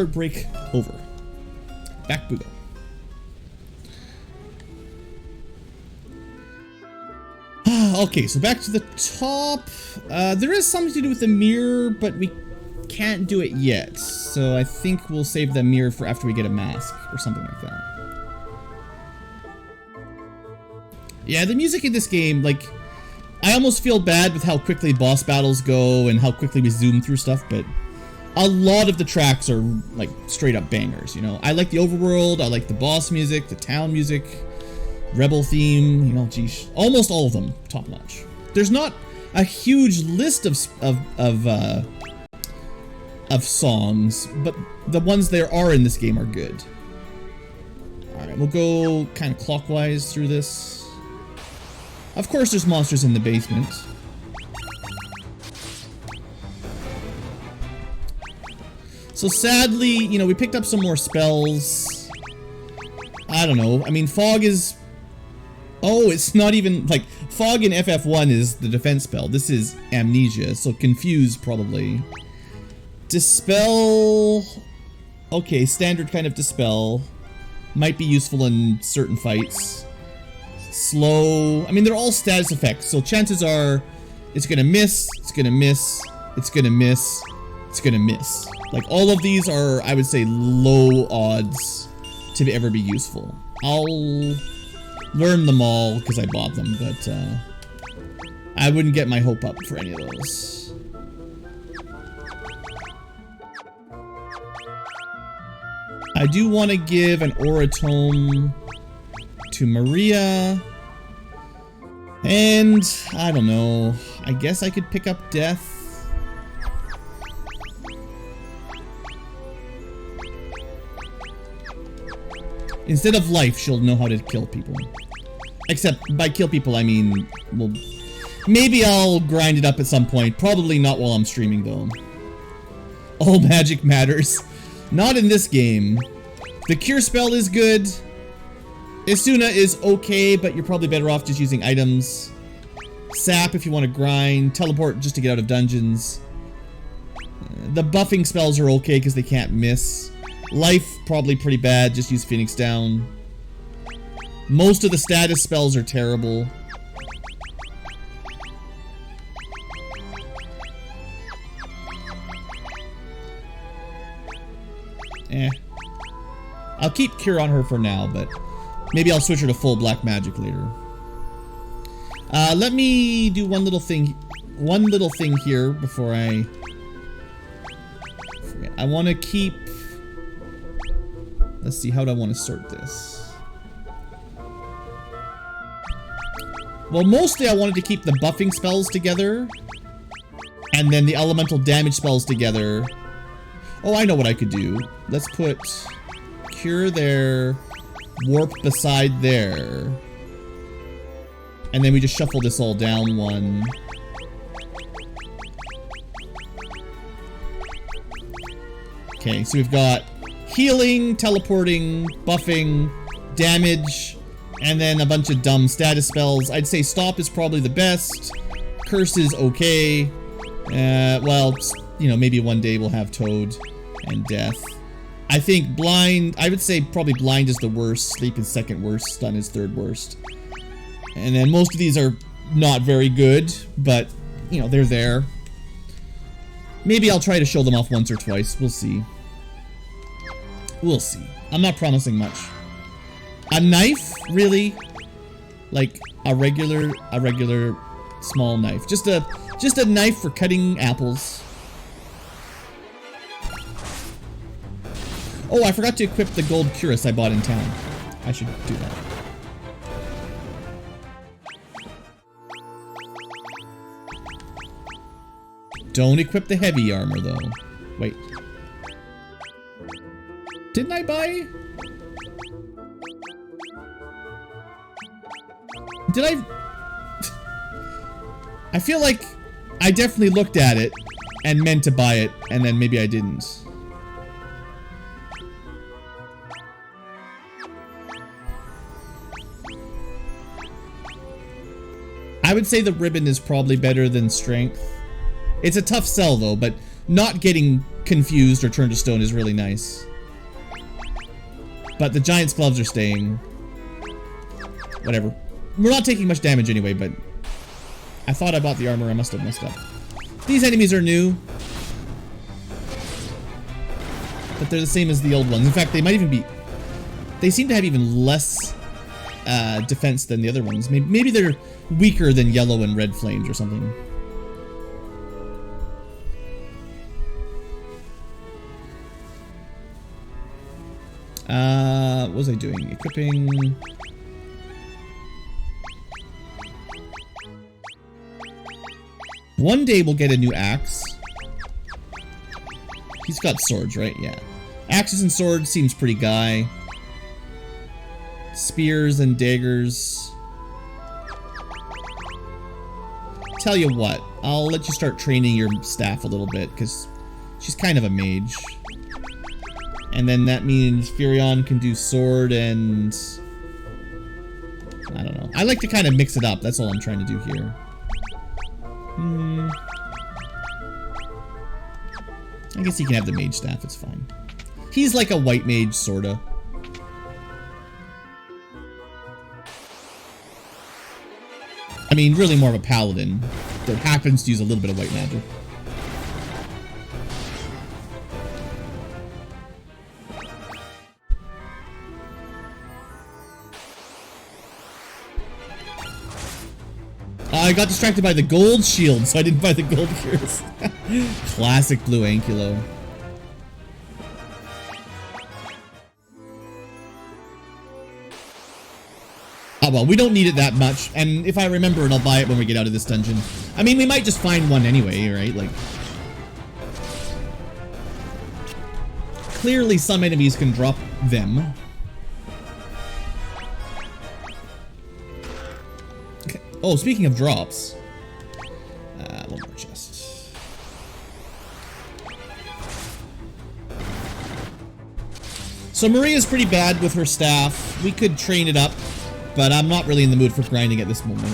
Break over. Back we go. Okay, so back to the top. There is something to do with the mirror, but we can't do it yet. So I think we'll save the mirror for after we get a mask or something like that. Yeah, the music in this game, like, I almost feel bad with how quickly boss battles go and how quickly we zoom through stuff, but a lot of the tracks are like straight up bangers, you know. I like the overworld, I like the boss music, the town music, rebel theme, you know, geez, almost all of them top notch. There's not a huge list of songs, but the ones there are in this game are good. All right, we'll go kind of clockwise through this. Of course, there's monsters in the basement. So sadly, you know, we picked up some more spells. I don't know. I mean, fog is... Oh, it's not even... Like, fog in FF1 is the defense spell. This is amnesia, so confuse probably. Dispel... Okay, standard kind of dispel. Might be useful in certain fights. Slow... I mean, they're all status effects, so chances are it's gonna miss, it's gonna miss, it's gonna miss, it's gonna miss. Like, all of these are, I would say, low odds to ever be useful. I'll learn them all because I bought them, but I wouldn't get my hope up for any of those. I do want to give an Oratome to Maria. And, I don't know, I guess I could pick up Death. Instead of life, she'll know how to kill people. Except, by kill people, I mean, well, maybe I'll grind it up at some point. Probably not while I'm streaming, though. All magic matters. Not in this game. The cure spell is good. Isuna is okay, but you're probably better off just using items. Sap if you want to grind. Teleport just to get out of dungeons. The buffing spells are okay because they can't miss. Life, probably pretty bad. Just use Phoenix Down. Most of the status spells are terrible. I'll keep Cure on her for now, but maybe I'll switch her to full black magic later. Let me do one little thing here before I forget. I want to keep... Let's see, how do I want to sort this? Well, mostly I wanted to keep the buffing spells together, and then the elemental damage spells together. Oh, I know what I could do. Let's put Cure there, Warp beside there, and then we just shuffle this all down one. Okay, so we've got healing, teleporting, buffing, damage, and then a bunch of dumb status spells. I'd say Stop is probably the best. Curse is okay. Well, you know, maybe one day we'll have Toad and Death. I think Blind, I would say probably Blind is the worst, Sleep is second worst, Stun is third worst. And then most of these are not very good, but, you know, they're there. Maybe I'll try to show them off once or twice. We'll see. We'll see. I'm not promising much. A knife? Really? Like a regular small knife. Just a knife for cutting apples. Oh, I forgot to equip the gold cuirass I bought in town. I should do that. Don't equip the heavy armor, though. Wait. Didn't I buy? Did I? I feel like I definitely looked at it and meant to buy it, and then maybe I didn't. I would say the ribbon is probably better than strength. It's a tough sell though, but not getting confused or turned to stone is really nice. But the Giant's gloves are staying. Whatever. We're not taking much damage anyway, but I thought I bought the armor. I must have messed up. These enemies are new, but they're the same as the old ones. In fact, they might even be... They seem to have even less defense than the other ones. Maybe they're weaker than yellow and red flames or something. What was I doing? Equipping... One day we'll get a new axe. He's got swords, right? Yeah. Axes and swords seems pretty guy. Spears and daggers. Tell you what, I'll let you start training your staff a little bit, because she's kind of a mage. And then that means Furion can do sword and... I don't know. I like to kind of mix it up. That's all I'm trying to do here. I guess he can have the mage staff. It's fine. He's like a white mage, sorta. I mean, really more of a paladin that happens to use a little bit of white magic. I got distracted by the gold shield, so I didn't buy the gold gears. Classic Blueankylo. Oh well, we don't need it that much, and if I remember it, I'll buy it when we get out of this dungeon. I mean, we might just find one anyway, right? Like, clearly some enemies can drop them. Okay. Oh, speaking of drops, one more chest. So Maria's pretty bad with her staff. We could train it up, but I'm not really in the mood for grinding at this moment.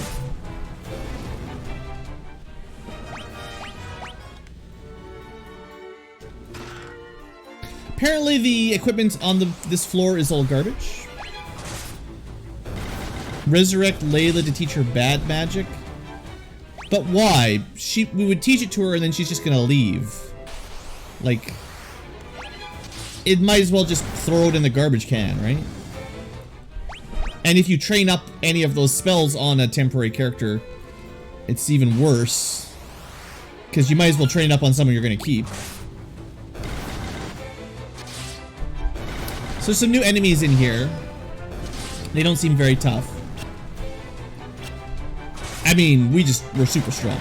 Apparently the equipment on this floor is all garbage. Resurrect Layla to teach her bad magic. But why? We would teach it to her and then she's just gonna leave. Like, it might as well just throw it in the garbage can, right? And if you train up any of those spells on a temporary character, it's even worse. Because you might as well train up on someone you're going to keep. So some new enemies in here. They don't seem very tough. I mean, we're super strong.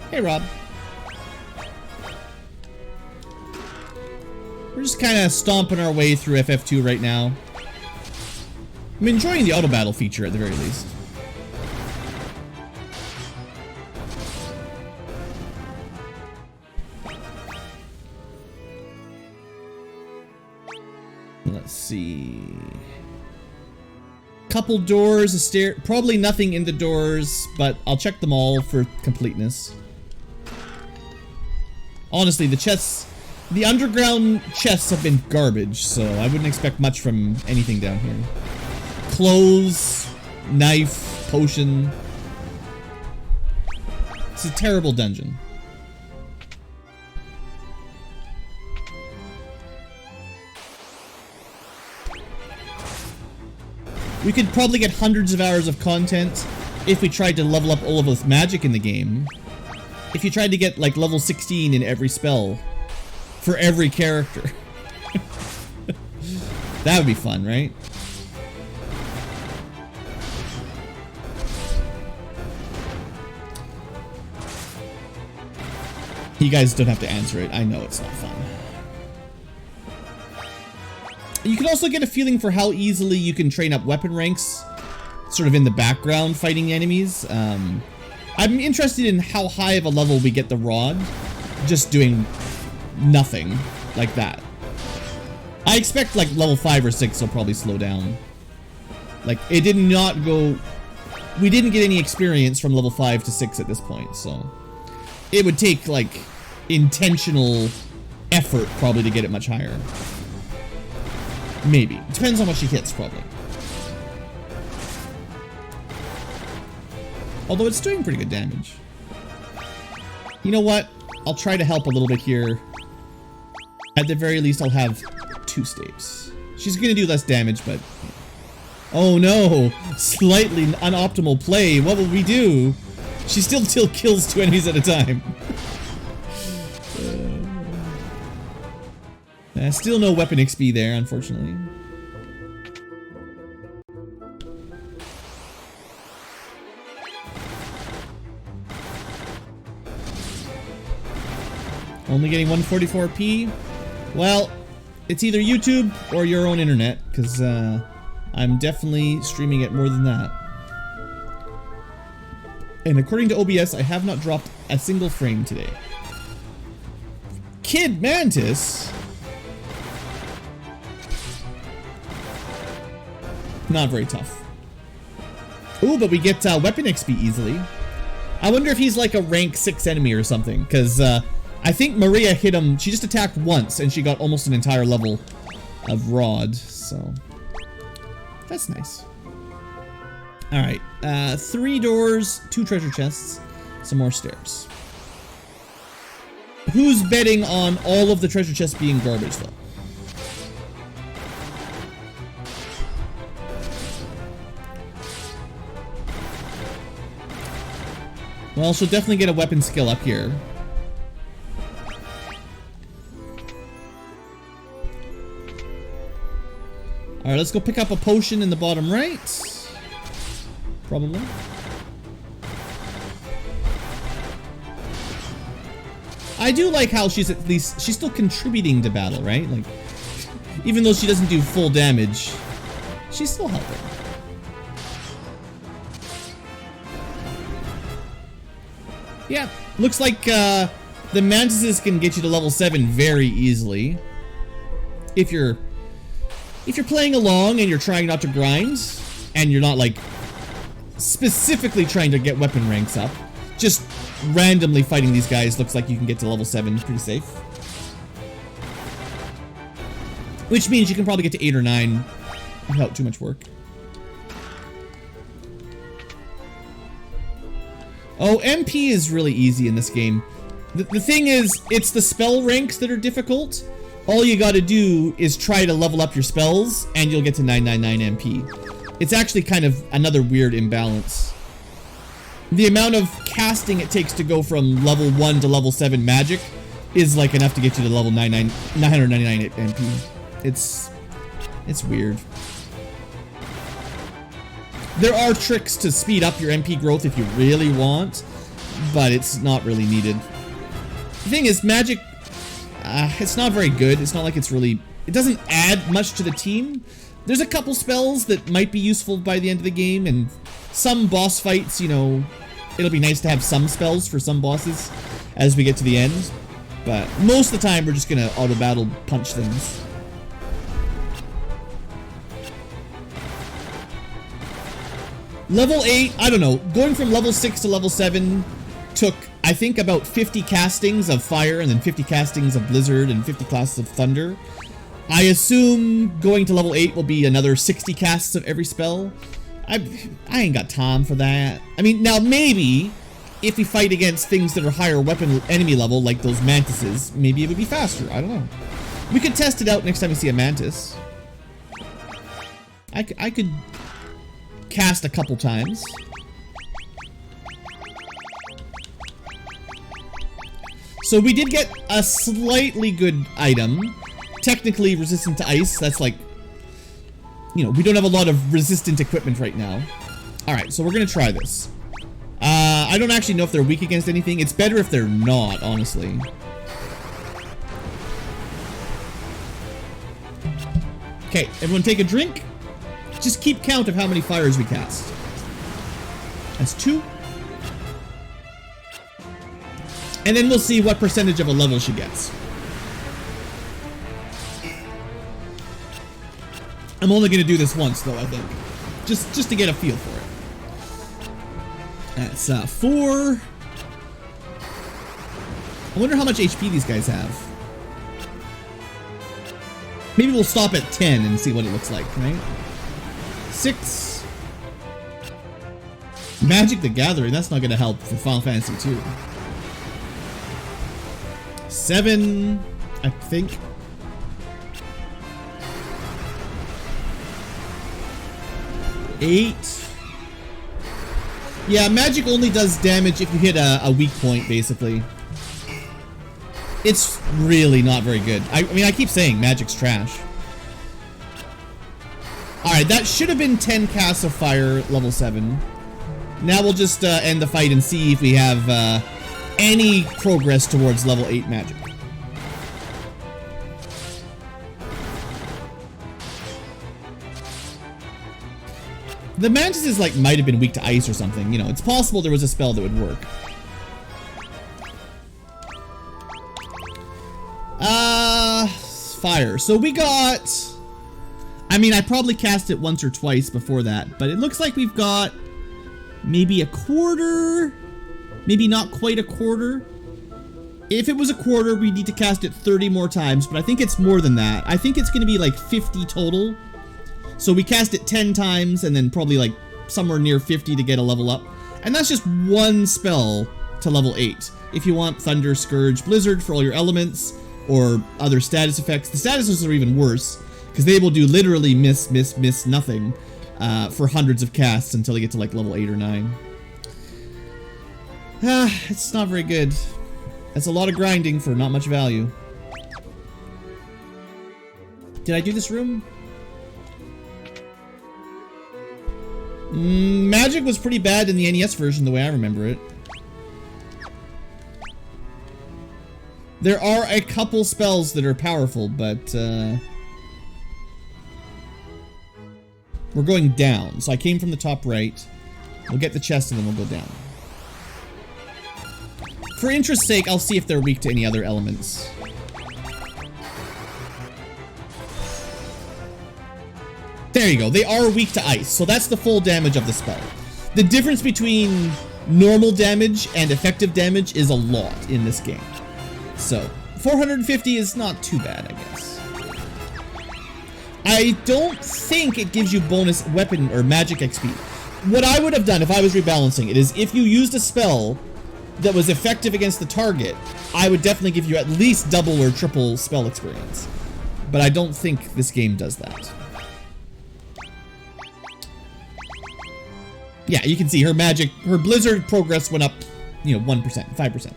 Hey, Rob. We're just kind of stomping our way through FF2 right now. I'm enjoying the auto battle feature at the very least. Let's see. Couple doors, a stair. Probably nothing in the doors, but I'll check them all for completeness. Honestly, the chests... The underground chests have been garbage, so I wouldn't expect much from anything down here. Clothes, knife, potion. It's a terrible dungeon. We could probably get hundreds of hours of content if we tried to level up all of this magic in the game. If you tried to get like level 16 in every spell. For every character. That would be fun, right? You guys don't have to answer it. I know it's not fun. You can also get a feeling for how easily you can train up weapon ranks, sort of in the background fighting enemies. I'm interested in how high of a level we get the rod, just doing nothing like that. I expect like level 5 or 6 will probably slow down. Like, it did not go... We didn't get any experience from level 5 to 6 at this point, so... it would take, like, intentional effort probably to get it much higher. Maybe. Depends on what she hits, probably. Although it's doing pretty good damage. You know what? I'll try to help a little bit here. At the very least, I'll have 2 stapes. She's gonna do less damage, but... Oh no! Slightly unoptimal play. What will we do? She still kills 2 enemies at a time. Still no weapon XP there, unfortunately. Only getting 144p? Well, it's either YouTube or your own internet, because I'm definitely streaming it more than that. And according to OBS, I have not dropped a single frame today. Kid Mantis? Not very tough. Ooh, but we get weapon XP easily. I wonder if he's like a rank 6 enemy or something, because I think Maria hit him. She just attacked once and she got almost an entire level of rod, so that's nice. Alright, 3 doors, 2 treasure chests, some more stairs. Who's betting on all of the treasure chests being garbage, though? Well, she'll definitely get a weapon skill up here. Alright, let's go pick up a potion in the bottom right. Probably. I do like how she's at least, she's still contributing to battle, right? Like, even though she doesn't do full damage, she's still helping. Yeah, looks like the mantises can get you to level 7 very easily. If you're playing along and you're trying not to grind, and you're not like specifically trying to get weapon ranks up, just randomly fighting these guys looks like you can get to level 7 pretty safe. Which means you can probably get to 8 or 9 without too much work. Oh, MP is really easy in this game. The thing is, it's the spell ranks that are difficult. All you gotta do is try to level up your spells, and you'll get to 999 MP. It's actually kind of another weird imbalance. The amount of casting it takes to go from level 1 to level 7 magic is like enough to get you to level 999 MP. It's weird. There are tricks to speed up your MP growth if you really want, but it's not really needed. The thing is, magic, it's not very good. It's not like it's really, it doesn't add much to the team. There's a couple spells that might be useful by the end of the game, and some boss fights, you know, it'll be nice to have some spells for some bosses as we get to the end. But most of the time, we're just gonna auto-battle punch things. Level 8, I don't know, going from level 6 to level 7 took, I think, about 50 castings of fire, and then 50 castings of blizzard, and 50 casts of thunder. I assume going to level 8 will be another 60 casts of every spell. I ain't got time for that. I mean, now maybe, if we fight against things that are higher weapon enemy level, like those mantises, maybe it would be faster, I don't know. We could test it out next time we see a mantis. I could cast a couple times. So we did get a slightly good item. Technically resistant to ice. That's like, you know, we don't have a lot of resistant equipment right now. Alright, so we're gonna try this. I don't actually know if they're weak against anything. It's better if they're not, honestly. Okay, everyone take a drink. Just keep count of how many fires we cast. That's 2. And then we'll see what percentage of a level she gets. I'm only going to do this once, though, I think. Just to get a feel for it. That's 4. I wonder how much HP these guys have. Maybe we'll stop at 10 and see what it looks like, right? 6. Magic the Gathering, that's not going to help for Final Fantasy 2. 7, I think. 8. Yeah, magic only does damage if you hit a weak point, basically. It's really not very good. I mean, I keep saying magic's trash. Alright, that should have been 10 casts of fire, level 7. Now we'll just end the fight and see if we have any progress towards level 8 magic. The mantises, like, might have been weak to ice or something. You know, it's possible there was a spell that would work. Fire. So we got... I mean, I probably cast it once or twice before that, but it looks like we've got maybe a quarter, maybe not quite a quarter. If it was a quarter, we need to cast it 30 more times, but I think it's more than that. I think it's going to be like 50 total. So we cast it 10 times and then probably like somewhere near 50 to get a level up. And that's just one spell to level 8. If you want Thunder, Scourge, Blizzard for all your elements or other status effects. The statuses are even worse because they will do literally miss nothing for hundreds of casts until they get to like level 8 or 9. It's not very good. That's a lot of grinding for not much value. Did I do this room? Magic was pretty bad in the NES version the way I remember it. There are a couple spells that are powerful, but we're going down. So I came from the top right. We'll get the chest and then we'll go down. For interest's sake, I'll see if they're weak to any other elements. There you go. They are weak to ice, so that's the full damage of the spell. The difference between normal damage and effective damage is a lot in this game. So, 450 is not too bad, I guess. I don't think it gives you bonus weapon or magic XP. What I would have done if I was rebalancing it is if you used a spell that was effective against the target, I would definitely give you at least double or triple spell experience. But I don't think this game does that. Yeah, you can see her magic, her blizzard progress went up, you know, 1%, 5%.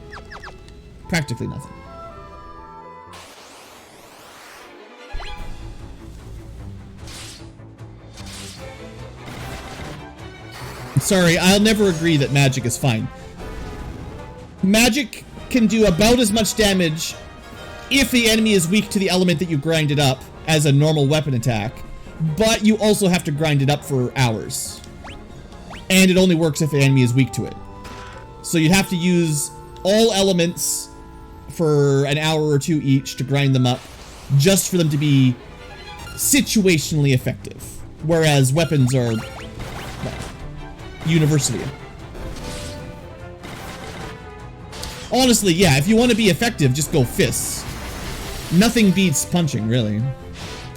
Practically nothing. Sorry, I'll never agree that magic is fine. Magic can do about as much damage if the enemy is weak to the element that you grinded up as a normal weapon attack, but you also have to grind it up for hours. And it only works if the enemy is weak to it. So you have to use all elements for an hour or two each to grind them up, just for them to be situationally effective. Whereas weapons are, well, universally. Honestly, yeah, if you want to be effective, just go fists. Nothing beats punching, really.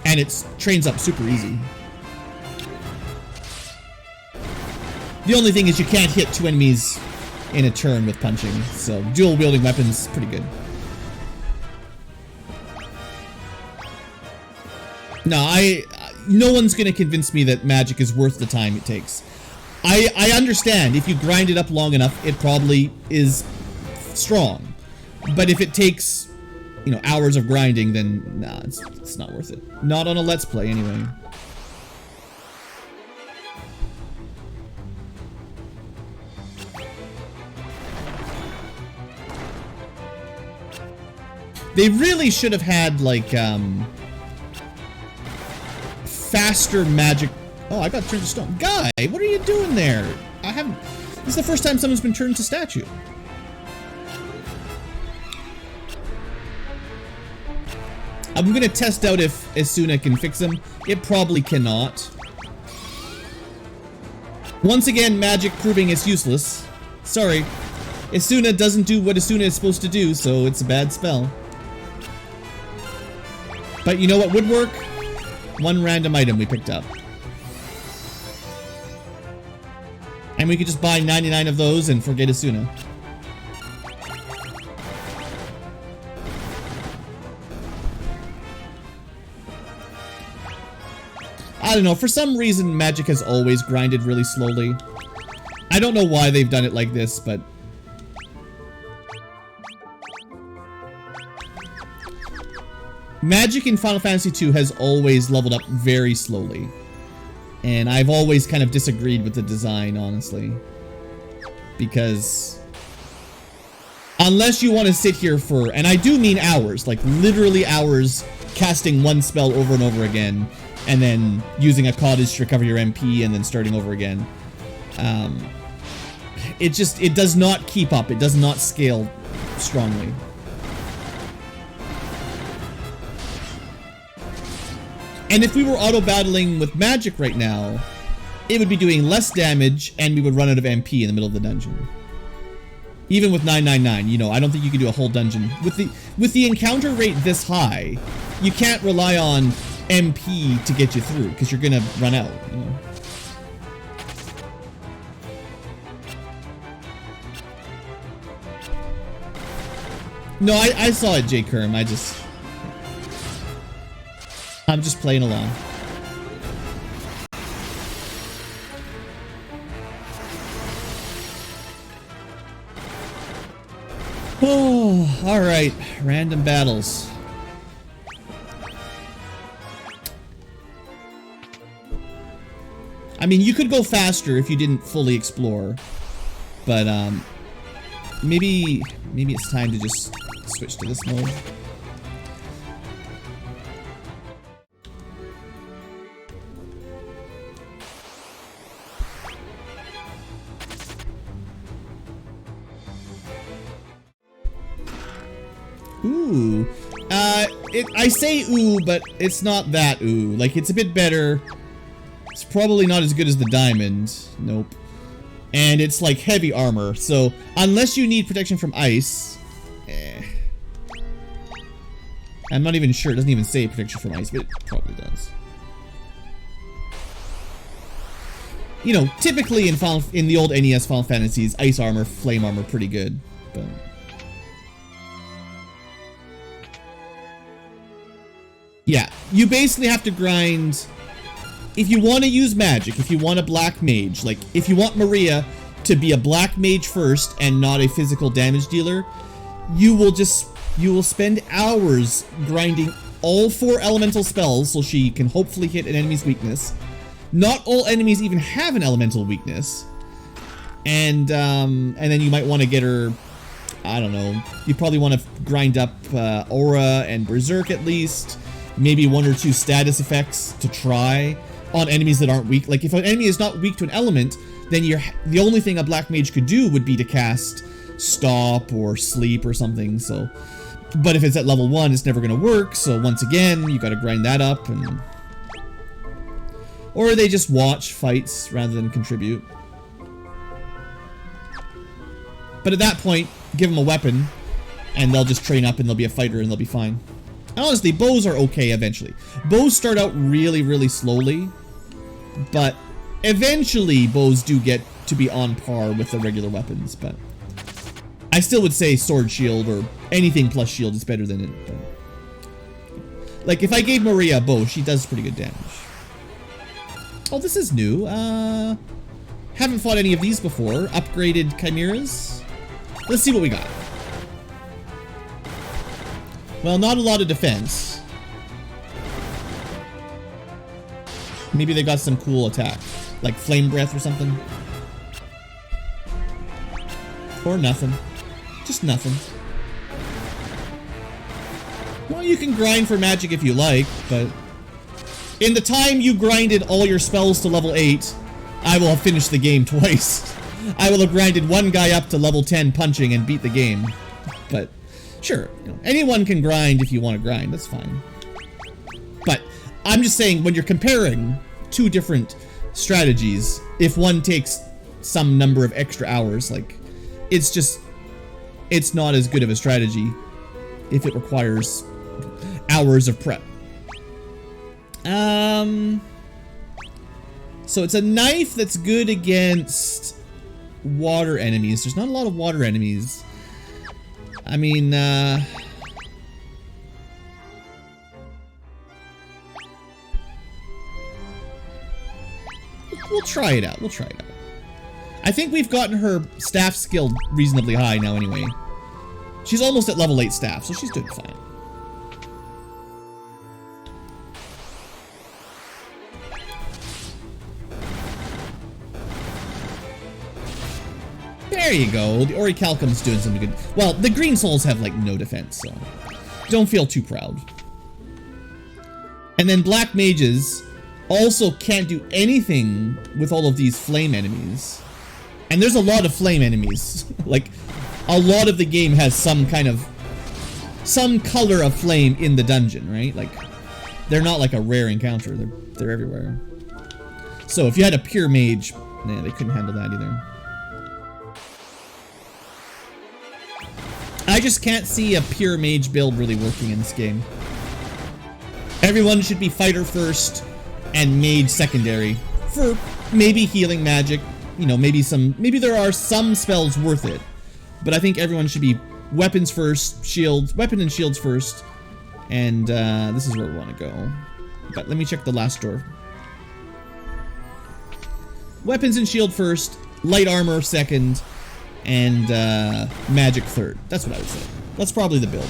And it trains up super easy. The only thing is you can't hit 2 enemies in a turn with punching, so dual wielding weapons pretty good. No one's gonna convince me that magic is worth the time it takes. I understand if you grind it up long enough, it probably is strong. But if it takes, you know, hours of grinding, then nah, it's not worth it. Not on a Let's Play anyway. They really should have had, like, faster magic. Oh, I got turned to stone. Guy, what are you doing there? This is the first time someone's been turned to statue. I'm gonna test out if Asuna can fix him. It probably cannot. Once again, magic proving it's useless. Sorry. Esuna doesn't do what Esuna is supposed to do, so it's a bad spell. But you know what would work? One random item we picked up. And we could just buy 99 of those and forget Esuna. I don't know, for some reason Magic has always grinded really slowly. I don't know why they've done it like this, but... Magic in Final Fantasy II has always leveled up very slowly. And I've always kind of disagreed with the design, honestly. Because... unless you want to sit here for, and I do mean hours, like literally hours, casting one spell over and over again, and then using a cottage to recover your MP and then starting over again. It does not keep up. It does not scale strongly. And if we were auto-battling with Magic right now, it would be doing less damage and we would run out of MP in the middle of the dungeon. Even with 999, you know, I don't think you can do a whole dungeon. With the encounter rate this high, you can't rely on MP to get you through, because you're gonna run out, you know. No, I saw it, J. Kerm. I'm just playing along. Oh, alright. Random battles. I mean, you could go faster if you didn't fully explore, but maybe it's time to just switch to this mode. Ooh, I say ooh, but it's not that ooh. Like, it's a bit better. It's probably not as good as the diamond. Nope. And it's like heavy armor, so unless you need protection from ice, I'm not even sure. It doesn't even say protection from ice, but it probably does. You know, typically in the old NES Final Fantasies, ice armor, flame armor, pretty good, but. Yeah, you basically have to grind. If you want to use magic, if you want a black mage, like if you want Maria to be a black mage first and not a physical damage dealer, you will spend hours grinding all 4 elemental spells so she can hopefully hit an enemy's weakness. Not all enemies even have an elemental weakness. And then you might want to get her, I don't know, you probably want to grind up Aura and Berserk at least. Maybe 1 or 2 status effects to try on enemies that aren't weak. Like, if an enemy is not weak to an element, then the only thing a black mage could do would be to cast Stop or Sleep or something, so. But if it's at level 1, it's never gonna work, so once again, you gotta grind that up, and. Or they just watch fights rather than contribute. But at that point, give them a weapon, and they'll just train up and they'll be a fighter and they'll be fine. Honestly, bows are okay eventually. Bows start out really, really slowly, but eventually bows do get to be on par with the regular weapons, but I still would say sword shield or anything plus shield is better than it. But like, if I gave Maria a bow, she does pretty good damage. Oh, this is new. Haven't fought any of these before. Upgraded Chimeras. Let's see what we got. Well, not a lot of defense. Maybe they got some cool attack, like Flame Breath or something. Or nothing. Just nothing. Well, you can grind for magic if you like, but in the time you grinded all your spells to level 8, I will have finished the game twice. I will have grinded one guy up to level 10 punching and beat the game. But sure, you know, anyone can grind if you want to grind, that's fine. But I'm just saying, when you're comparing 2 different strategies, if one takes some number of extra hours, like, it's just it's not as good of a strategy if it requires hours of prep. So it's a knife that's good against water enemies. There's not a lot of water enemies. I mean, we'll try it out. We'll try it out. I think we've gotten her staff skill reasonably high now anyway. She's almost at level 8 staff, so she's doing fine. There you go. The Orichalcum's doing something good. Well, the green souls have like no defense, so don't feel too proud. And then black mages also can't do anything with all of these flame enemies. And there's a lot of flame enemies. Like, a lot of the game has some color of flame in the dungeon, right? Like, they're not like a rare encounter. They're everywhere. So if you had a pure mage, nah, they couldn't handle that either. I just can't see a pure mage build really working in this game. Everyone should be fighter first and mage secondary for maybe healing magic. You know, maybe there are some spells worth it, but I think everyone should be weapons first, weapon and shields first, and this is where we want to go. But let me check the last door. Weapons and shield first, light armor second, and magic third. That's what I would say. That's probably the build.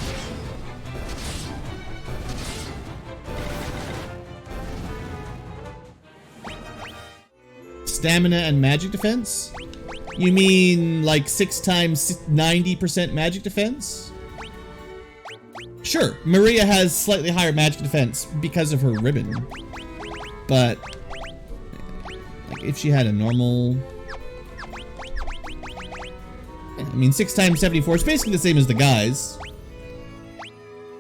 Stamina and magic defense? You mean like 6 times 90% magic defense? Sure, Maria has slightly higher magic defense because of her ribbon. But like, if she had a normal... I mean, 6 times 74 is basically the same as the guys.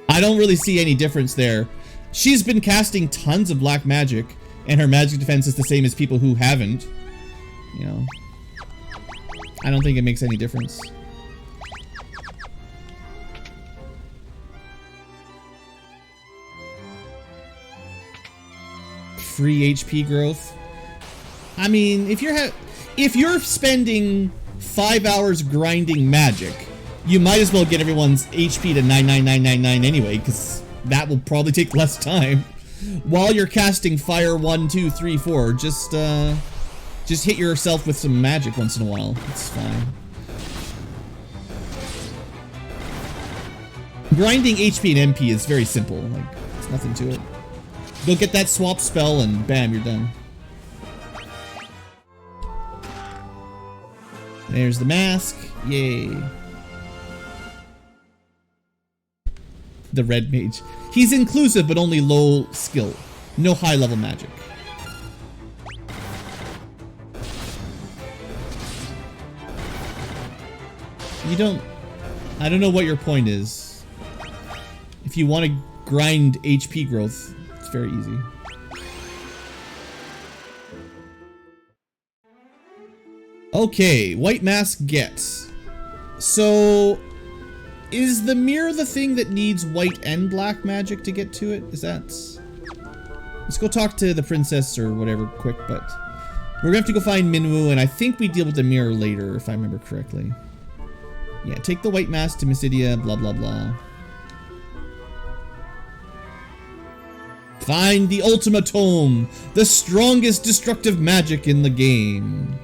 I don't really see any difference there. She's been casting tons of black magic, and her magic defense is the same as people who haven't. You know, I don't think it makes any difference. Free HP growth. I mean, if you're spending 5 hours grinding magic, you might as well get everyone's HP to 99999 anyway, because that will probably take less time. While you're casting fire 1, 2, 3, 4, just hit yourself with some magic once in a while. It's fine. Grinding HP and MP is very simple. Like, there's nothing to it. Go get that swap spell and bam, you're done. There's the mask. Yay. The red mage. He's inclusive, but only low skill. No high level magic. I don't know what your point is. If you want to grind HP growth, it's very easy. Okay, white mask gets. So, is the mirror the thing that needs white and black magic to get to it? Is that... Let's go talk to the princess or whatever quick, but... We're gonna have to go find Minwoo, and I think we deal with the mirror later, if I remember correctly. Yeah, take the white mask to Mysidia, blah blah blah. Find the Ultima Tome, the strongest destructive magic in the game.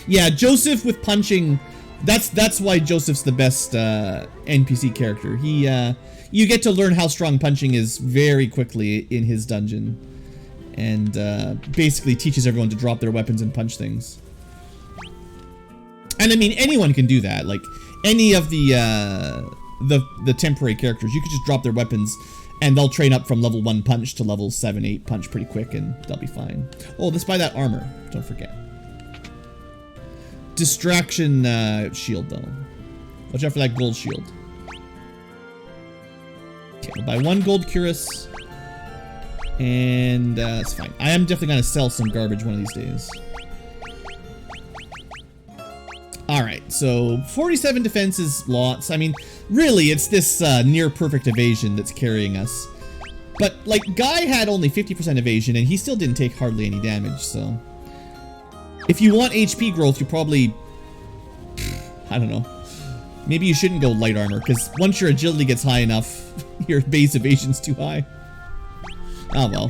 Yeah, Joseph with punching, that's why Joseph's the best NPC character. He you get to learn how strong punching is very quickly in his dungeon, and basically teaches everyone to drop their weapons and punch things. And I mean, anyone can do that. Like any of the temporary characters, you could just drop their weapons and they'll train up from level 1 punch to level 7, 8 punch pretty quick, and they'll be fine. Oh, let's buy that armor, don't forget. Distraction shield though. Watch out for that gold shield. Okay, we'll buy 1 gold cuirass. And it's fine. I am definitely gonna sell some garbage one of these days. Alright, so 47 defense is lots. I mean, really, it's this near perfect evasion that's carrying us. But, like, Guy had only 50% evasion, and he still didn't take hardly any damage, so... If you want HP growth, you probably... I don't know. Maybe you shouldn't go light armor, because once your agility gets high enough, your base evasion's too high. Oh well.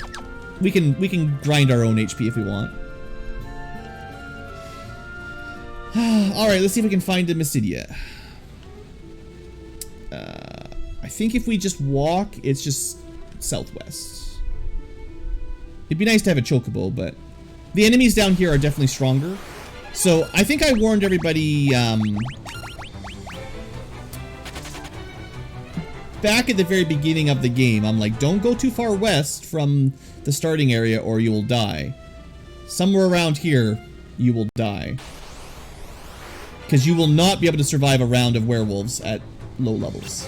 We can grind our own HP if we want. Alright, let's see if we can find a Mysidia. I think if we just walk, it's just southwest. It'd be nice to have a chocobo, but the enemies down here are definitely stronger. So I think I warned everybody back at the very beginning of the game. I'm like, don't go too far west from the starting area or you will die. Somewhere around here, you will die. Because you will not be able to survive a round of werewolves at low levels.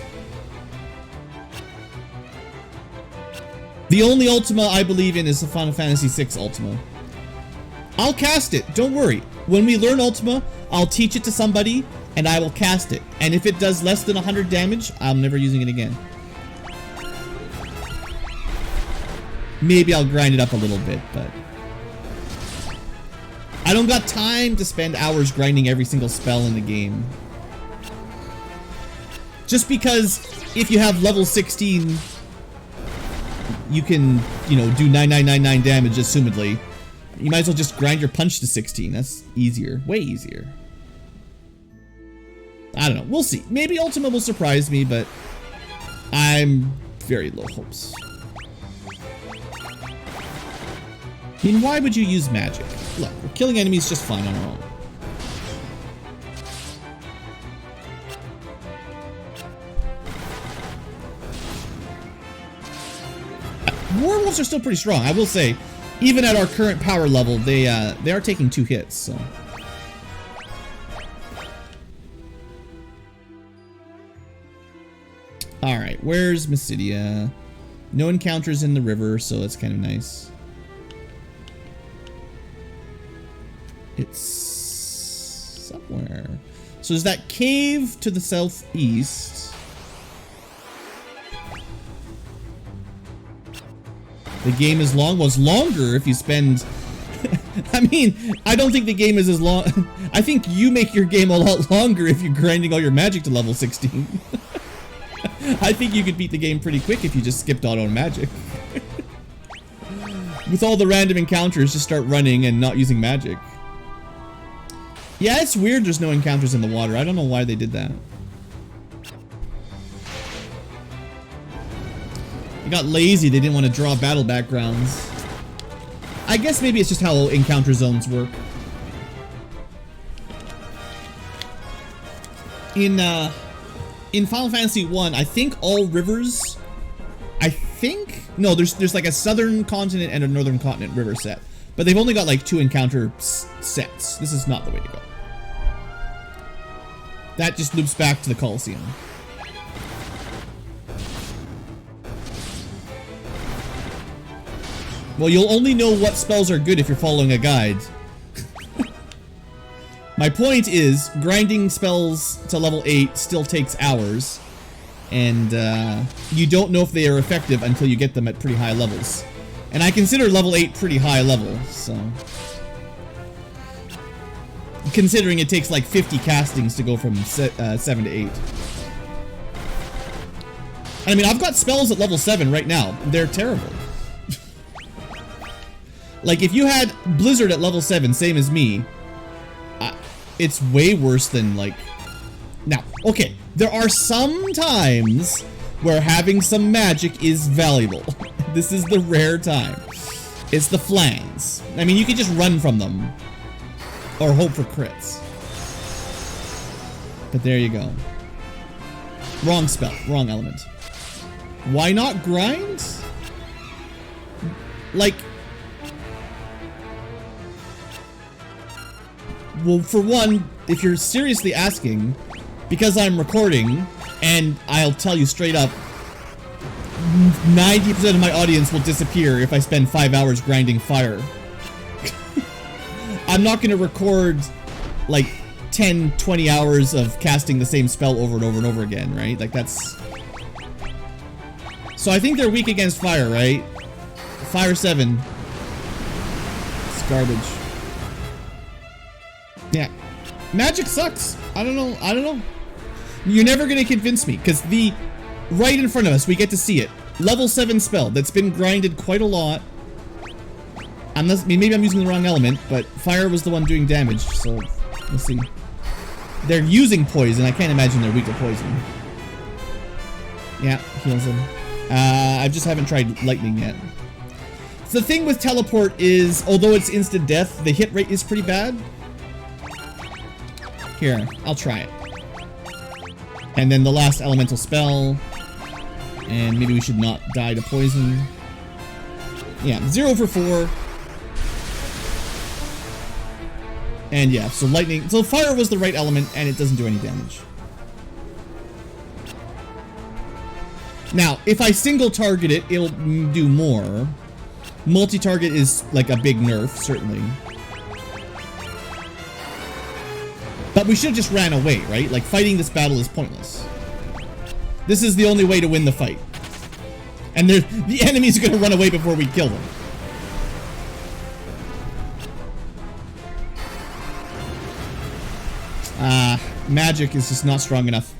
The only Ultima I believe in is the Final Fantasy VI Ultima. I'll cast it, don't worry. When we learn Ultima, I'll teach it to somebody, and I will cast it. And if it does less than 100 damage, I'm never using it again. Maybe I'll grind it up a little bit, but... I don't got time to spend hours grinding every single spell in the game. Just because if you have level 16, you can, you know, do 9999 damage assumedly. You might as well just grind your punch to 16. That's easier. Way easier. I don't know. We'll see. Maybe Ultima will surprise me, but I'm very low hopes. I mean, why would you use magic? Look, we're killing enemies just fine on our own. Werewolves are still pretty strong, I will say. Even at our current power level, they are taking 2 hits, so. Alright, where's Mysidia? No encounters in the river, so that's kind of nice. It's somewhere. So there's that cave to the southeast. The game is long. Well, it's longer if you spend... I mean, I don't think the game is as long... I think you make your game a lot longer if you're grinding all your magic to level 16. I think you could beat the game pretty quick if you just skipped auto magic. With all the random encounters, just start running and not using magic. Yeah, it's weird there's no encounters in the water. I don't know why they did that. They got lazy. They didn't want to draw battle backgrounds. I guess maybe it's just how encounter zones work. In Final Fantasy 1, I think all rivers... No, there's like a southern continent and a northern continent river set. But they've only got like 2 encounter sets. This is not the way to go. That just loops back to the Colosseum. Well, you'll only know what spells are good if you're following a guide. My point is, grinding spells to level 8 still takes hours. And you don't know if they are effective until you get them at pretty high levels. And I consider level 8 pretty high level, so... Considering it takes like 50 castings to go from 7 to 8. I mean, I've got spells at level 7 right now. They're terrible. Like, if you had Blizzard at level 7, same as me, it's way worse than, like... Now, okay, there are some times where having some magic is valuable. This is the rare time. It's the flangs. I mean, you can just run from them. Or hope for crits. But there you go. Wrong spell, wrong element. Why not grind? Like... Well, for one, if you're seriously asking, because I'm recording, and I'll tell you straight up, 90% of my audience will disappear if I spend 5 hours grinding fire. I'm not going to record, like, 10, 20 hours of casting the same spell over and over and over again, right? Like, that's... So I think they're weak against fire, right? Fire 7. It's garbage. Yeah. Magic sucks. I don't know. You're never gonna convince me, because the... Right in front of us, we get to see it. Level 7 spell that's been grinded quite a lot. Unless, maybe I'm using the wrong element, but fire was the one doing damage, so let's see. They're using poison. I can't imagine they're weak to poison. Yeah, heals them. I just haven't tried lightning yet. So the thing with teleport is, although it's instant death, the hit rate is pretty bad. Here, I'll try it. And then the last elemental spell. And maybe we should not die to poison. Yeah, 0 for 4. And yeah, so lightning... So fire was the right element, and it doesn't do any damage. Now, if I single target it, it'll do more. Multi-target is like a big nerf, certainly. But we should have just ran away, right? Like, fighting this battle is pointless. This is the only way to win the fight. And the enemies are going to run away before we kill them. Magic is just not strong enough.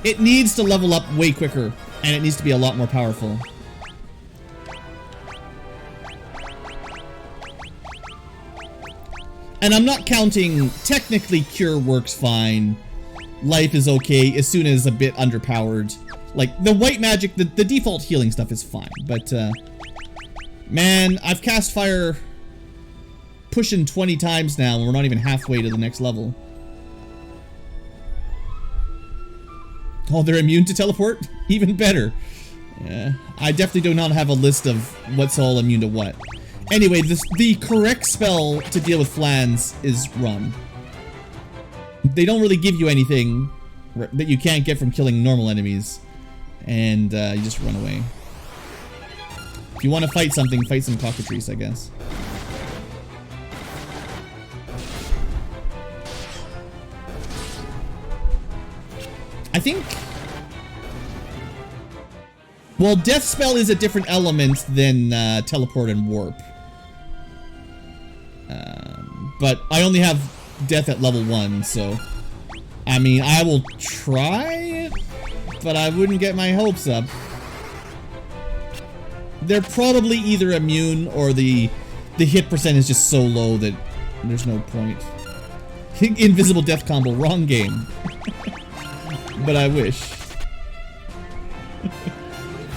It needs to level up way quicker, and it needs to be a lot more powerful. And I'm not counting, technically Cure works fine. Life is okay as soon as a bit underpowered. Like, the white magic, the default healing stuff is fine. But, man, I've cast fire pushing 20 times now, and we're not even halfway to the next level. Oh, they're immune to teleport? Even better. Yeah, I definitely do not have a list of what's all immune to what. Anyway, the correct spell to deal with Flans is Run. They don't really give you anything that you can't get from killing normal enemies. And you just run away. If you want to fight something, fight some cockatrice, I guess. I think... Well, Death Spell is a different element than Teleport and Warp. But I only have Death at level 1, so... I mean, I will try it, but I wouldn't get my hopes up. They're probably either immune or the hit percent is just so low that there's no point. Invisible Death combo, wrong game. But I wish.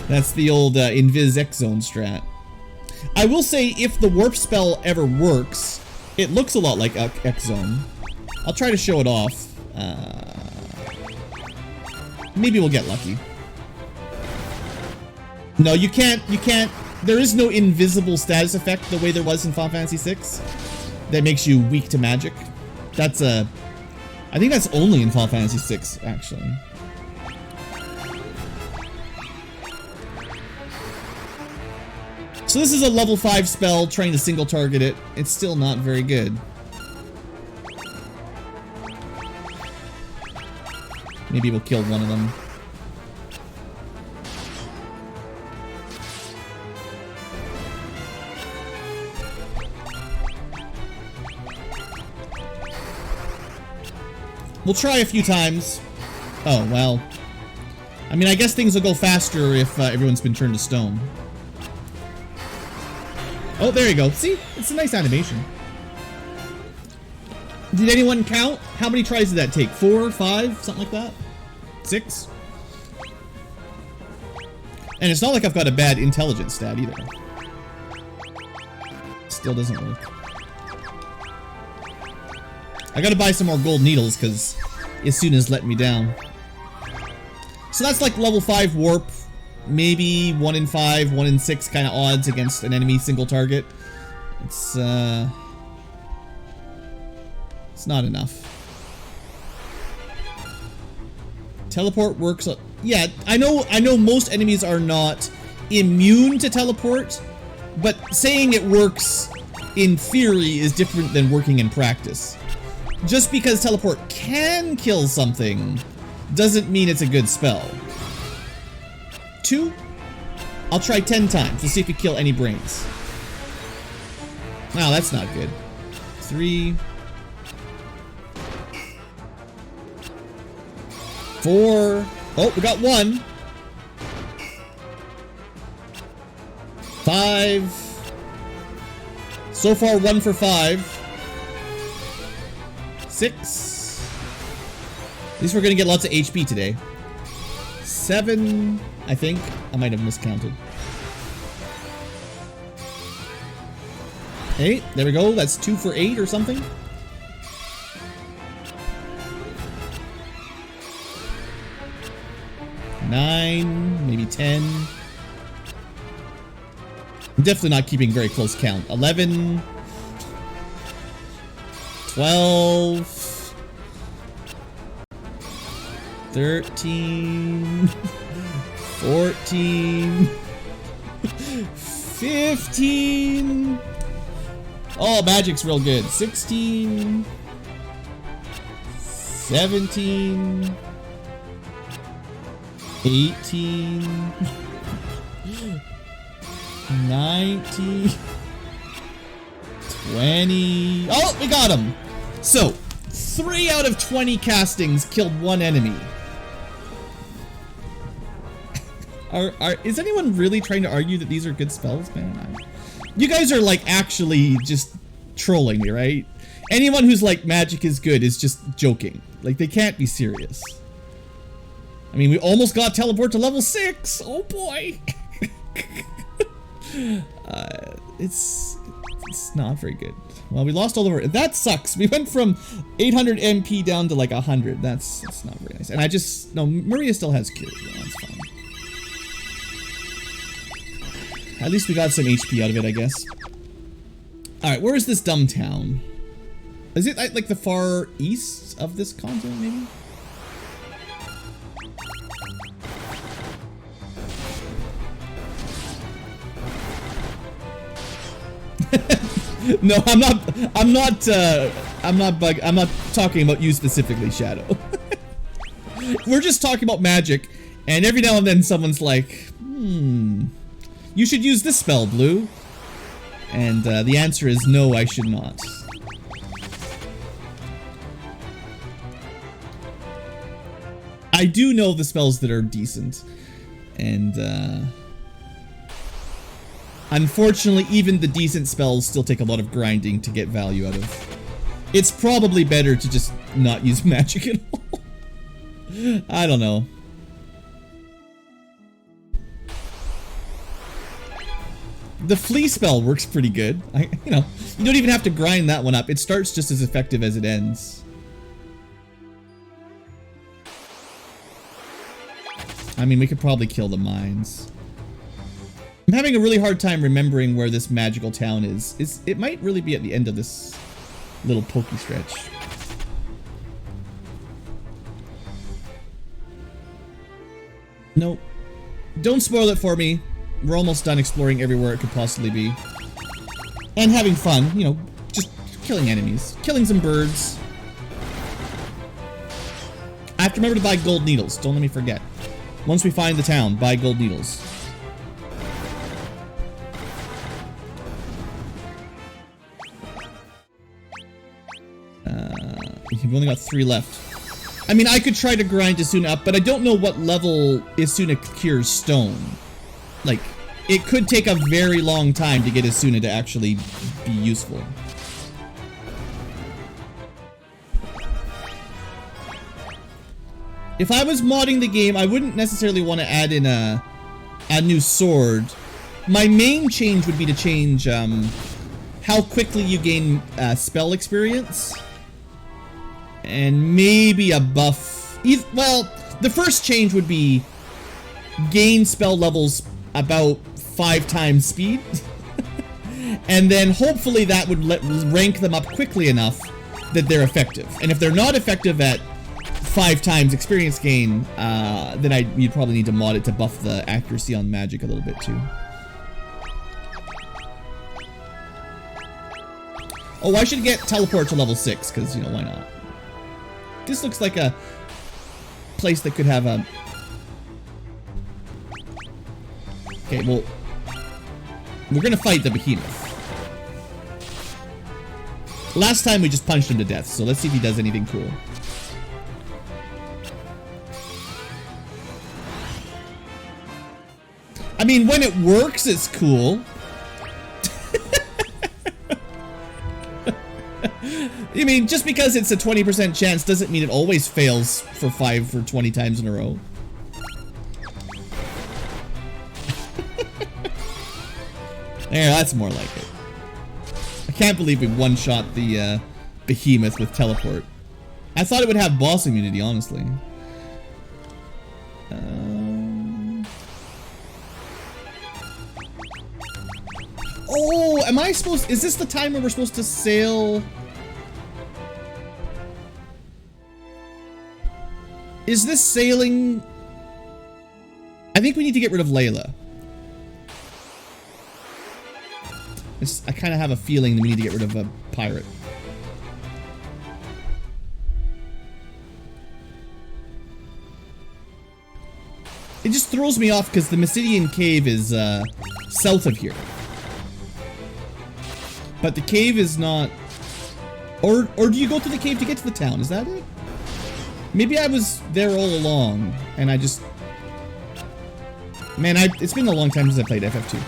That's the old Invis X-Zone strat. I will say, if the Warp spell ever works, it looks a lot like X-Zone. I'll try to show it off. Maybe we'll get lucky. No, you can't, there is no invisible status effect the way there was in Final Fantasy VI that makes you weak to magic. That's I think that's only in Final Fantasy VI, actually. So this is a level 5 spell, trying to single target it. It's still not very good. Maybe we'll kill one of them. We'll try a few times. Oh, well. I mean, I guess things will go faster if everyone's been turned to stone. Oh, there you go. See? It's a nice animation. Did anyone count? How many tries did that take? 4, 5, something like that? 6? And it's not like I've got a bad intelligence stat either. Still doesn't work. I gotta buy some more gold needles because Isuna's letting me down. So that's like level 5 warp. Maybe 1 in 5, 1 in 6 kind of odds against an enemy single target. It's not enough. Teleport works. Yeah, I know most enemies are not immune to teleport, but saying it works in theory is different than working in practice. just because teleport can kill something doesn't mean it's a good spell. 2. I'll try 10 times to see if we kill any brains. Wow, that's not good. 3. 4. Oh, we got 1. 5. So far, 1 for 5. 6. At least we're gonna get lots of HP today. 7, I think. I might have miscounted. 8. There we go. That's 2 for 8 or something. 9, maybe 10. I'm definitely not keeping very close count. 11. 12. 13. 14. 15. Oh, magic's real good. 16. 17. 18. 19. 20. Oh, we got him. So, 3 out of 20 castings killed 1 enemy. Is anyone really trying to argue that these are good spells, man? You guys are like actually just trolling me, right? Anyone who's like magic is good is just joking. Like they can't be serious. I mean, we almost got teleport to level 6. Oh boy. It's not very good. Well, we lost all of our. That sucks. We went from 800 MP down to like 100. That's not very nice. And I just no. Maria still has cure. Yeah, that's fine. At least we got some HP out of it, I guess. All right, where is this dumb town? Is it like the far east of this continent, maybe? No, I'm not talking about you specifically, Shadow. We're just talking about magic, and every now and then someone's like, you should use this spell, Blue. And the answer is no, I should not. I do know the spells that are decent, and unfortunately, even the decent spells still take a lot of grinding to get value out of. It's probably better to just not use magic at all. I don't know. The flea spell works pretty good. You don't even have to grind that one up. It starts just as effective as it ends. I mean, we could probably kill the mines. I'm having a really hard time remembering where this magical town is. It might really be at the end of this little pokey stretch. Nope. Don't spoil it for me. We're almost done exploring everywhere it could possibly be. And having fun, just killing enemies. Killing some birds. I have to remember to buy gold needles. Don't let me forget. Once we find the town, buy gold needles. We've only got 3 left. I mean, I could try to grind Asuna up, but I don't know what level Asuna cures stone. Like, it could take a very long time to get Asuna to actually be useful. If I was modding the game, I wouldn't necessarily want to add in a new sword. My main change would be to change how quickly you gain spell experience. And maybe a buff. Well, the first change would be gain spell levels about 5 times speed. And then hopefully that would rank them up quickly enough that they're effective. And if they're not effective at 5 times experience gain, then you'd probably need to mod it to buff the accuracy on magic a little bit too. Oh, I should get teleport to level 6, because, you know, why not? This looks like a place that could have a... Okay, well... We're gonna fight the behemoth. Last time we just punched him to death, so let's see if he does anything cool. I mean, when it works, it's cool. I mean, just because it's a 20% chance doesn't mean it always fails for 5 or 20 times in a row. There, that's more like it. I can't believe we one-shot the behemoth with teleport. I thought it would have boss immunity, honestly. Oh, am I supposed... Is this the time where we're supposed to sail... Is this sailing... I think we need to get rid of Layla. I kind of have a feeling that we need to get rid of a pirate. It just throws me off because the Mysidian cave is south of here. But the cave is not... Or do you go to the cave to get to the town? Is that it? Maybe I was there all along and I just... Man, it's been a long time since I played FF2.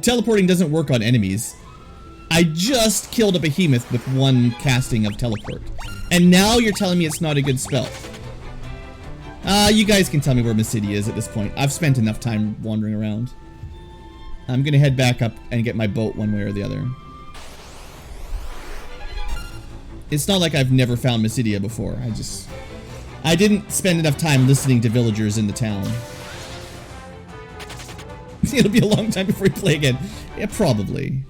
Teleporting doesn't work on enemies. I just killed a behemoth with one casting of teleport. And now you're telling me it's not a good spell. You guys can tell me where Mysidia is at this point. I've spent enough time wandering around. I'm gonna head back up and get my boat one way or the other. It's not like I've never found Mysidia before. I didn't spend enough time listening to villagers in the town. It'll be a long time before we play again. Yeah, probably.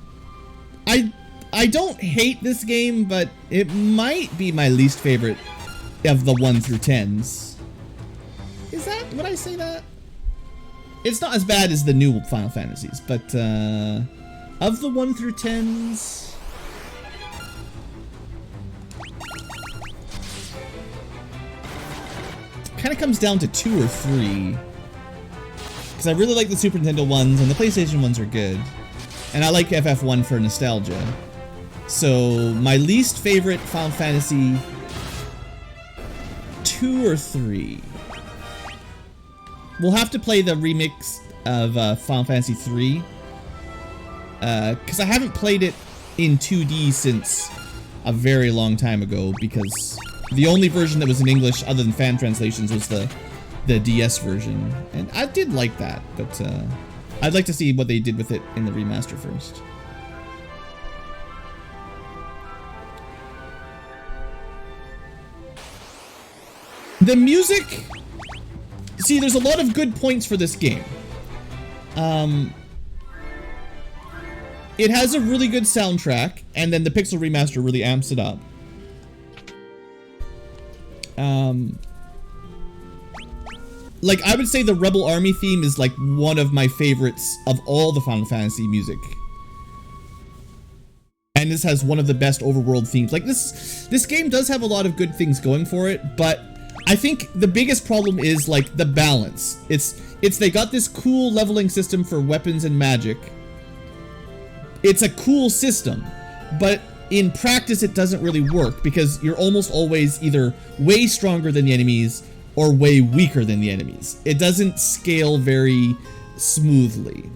I don't hate this game, but it might be my least favorite of the 1 through 10s. Is that, would I say that? It's not as bad as the new Final Fantasies, but of the 1 through 10s, kind of comes down to 2 or 3. Because I really like the Super Nintendo ones, and the PlayStation ones are good. And I like FF1 for nostalgia. So, my least favorite Final Fantasy... 2 or 3. We'll have to play the remix of Final Fantasy 3. Because I haven't played it in 2D since a very long time ago, because the only version that was in English, other than fan translations, was the DS version, and I did like that, but I'd like to see what they did with it in the remaster first. The music, see, there's a lot of good points for this game. It has a really good soundtrack, and then the Pixel Remaster really amps it up. Like, I would say the Rebel Army theme is like one of my favorites of all the Final Fantasy music. And this has one of the best overworld themes. Like, this game does have a lot of good things going for it, but I think the biggest problem is like the balance. They got this cool leveling system for weapons and magic. It's a cool system, but in practice it doesn't really work because you're almost always either way stronger than the enemies or way weaker than the enemies. It doesn't scale very smoothly.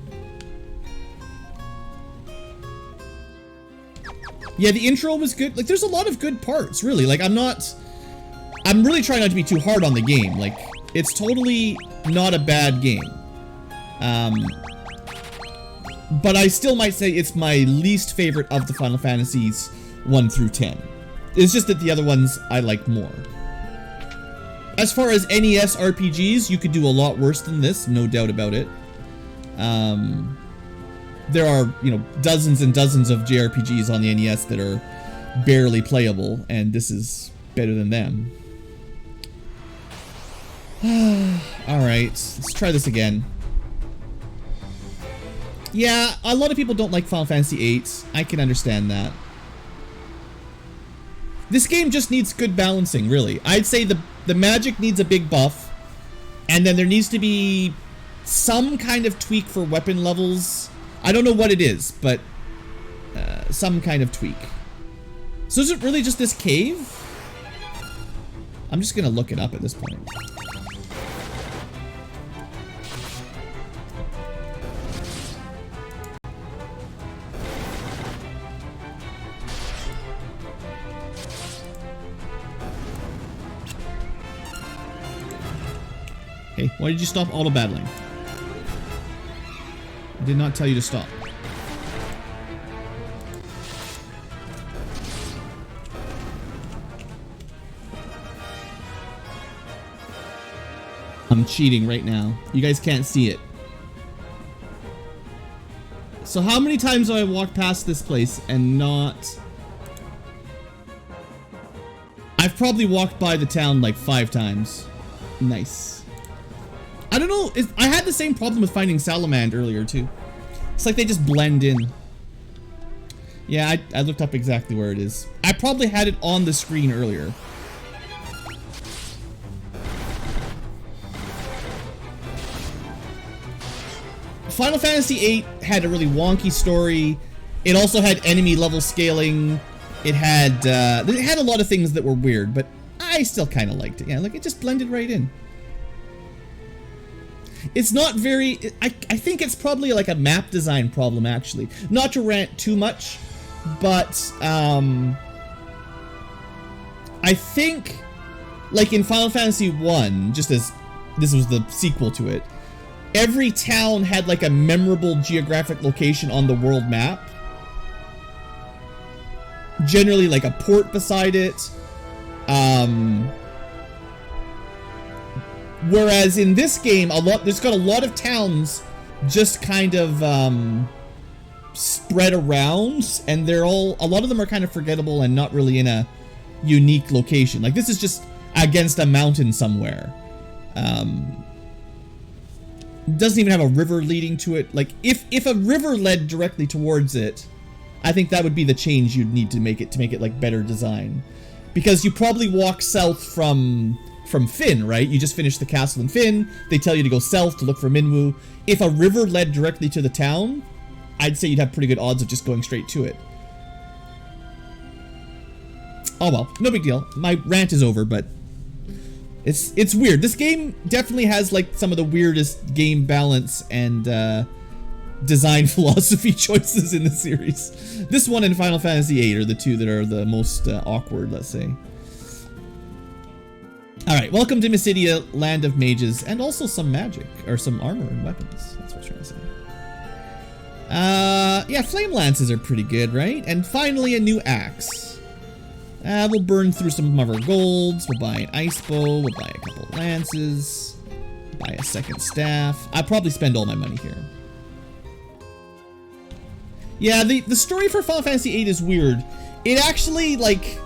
Yeah, the intro was good. Like, there's a lot of good parts, really. Like, I'm really trying not to be too hard on the game. Like, it's totally not a bad game. But I still might say it's my least favorite of the Final Fantasies 1 through 10. It's just that the other ones I like more. As far as NES RPGs, you could do a lot worse than this, no doubt about it. There are, you know, dozens and dozens of JRPGs on the NES that are barely playable, and this is better than them. Alright, let's try this again. Yeah, a lot of people don't like Final Fantasy VIII. I can understand that. This game just needs good balancing, really. I'd say the magic needs a big buff, and then there needs to be some kind of tweak for weapon levels. I don't know what it is, but some kind of tweak. So is it really just this cave? I'm just gonna look it up at this point. Hey, why did you stop auto battling? I did not tell you to stop. I'm cheating right now. You guys can't see it. So how many times have I walked past this place and not... I've probably walked by the town like 5 times. Nice. I don't know, I had the same problem with finding Salamand earlier too. It's like they just blend in. Yeah, I looked up exactly where it is. I probably had it on the screen earlier. Final Fantasy VIII had a really wonky story. It also had enemy level scaling. It had a lot of things that were weird, but I still kind of liked it. Yeah, like it just blended right in. It's not very... I think it's probably like a map design problem, actually. Not to rant too much, but I think, like in Final Fantasy 1, just as this was the sequel to it, every town had like a memorable geographic location on the world map. Generally like a port beside it. Whereas in this game, there's got a lot of towns just kind of spread around, and a lot of them are kind of forgettable and not really in a unique location. Like this is just against a mountain somewhere. Doesn't even have a river leading to it. Like if a river led directly towards it, I think that would be the change you'd need to make it like better design. Because you probably walk south from Finn, right? You just finished the castle in Finn. They tell you to go south to look for Minwu. If a river led directly to the town, I'd say you'd have pretty good odds of just going straight to it. Oh well, no big deal. My rant is over, but it's weird. This game definitely has like some of the weirdest game balance and design philosophy choices in the series. This one and Final Fantasy VIII are the two that are the most awkward, let's say. Alright, welcome to Mysidia, Land of Mages, and also some magic, or some armor and weapons. That's what I was trying to say. Yeah, flame lances are pretty good, right? And finally a new axe. We'll burn through some of our golds, we'll buy an ice bow, we'll buy a couple lances, buy a second staff. I'll probably spend all my money here. Yeah, the story for Final Fantasy VIII is weird. It actually, like...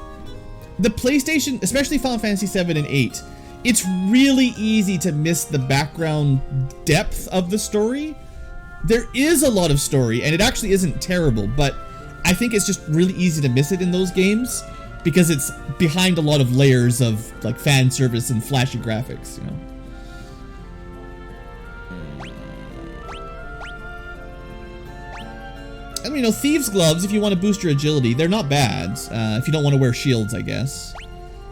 The PlayStation, especially Final Fantasy 7 and 8, it's really easy to miss the background depth of the story. There is a lot of story, and it actually isn't terrible, but I think it's just really easy to miss it in those games because it's behind a lot of layers of like fan service and flashy graphics, you know. I mean, you know, Thieves' Gloves, if you want to boost your agility, they're not bad. If you don't want to wear shields, I guess.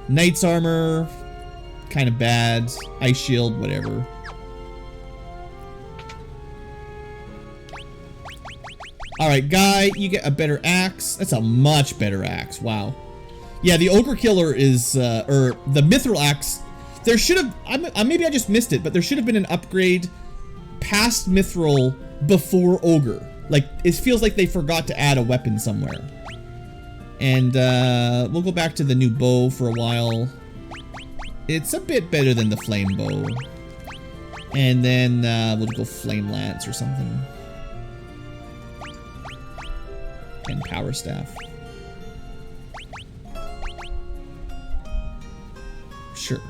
Knight's Armor, kind of bad. Ice Shield, whatever. Alright, Guy, you get a better axe. That's a much better axe, wow. Yeah, the Ogre Killer is, or the Mithril Axe. There should have, maybe I just missed it, but there should have been an upgrade past Mithril before Ogre. Like, it feels like they forgot to add a weapon somewhere. And, we'll go back to the new bow for a while. It's a bit better than the flame bow. And then, we'll go flame lance or something. And power staff. Sure.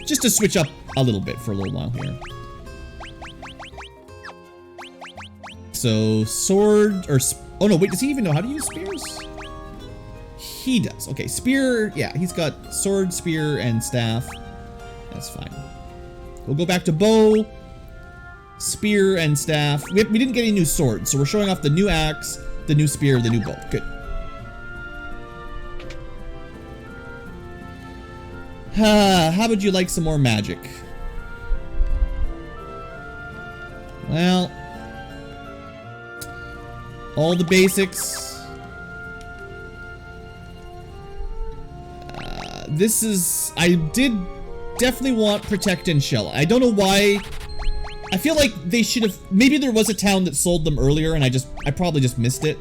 just to switch up a little bit for a little while here. So sword or oh no, wait, does he even know how to use spears? He does. Okay, spear. Yeah, he's got sword, spear, and staff. That's fine. We'll go back to bow, spear, and staff. We didn't get any new swords, so we're showing off the new axe, the new spear, the new bow. Good. How would you like some more magic? Well, all the basics. This is... I did definitely want Protect and Shell. I don't know why. I feel like they should have... Maybe there was a town that sold them earlier and I probably just missed it.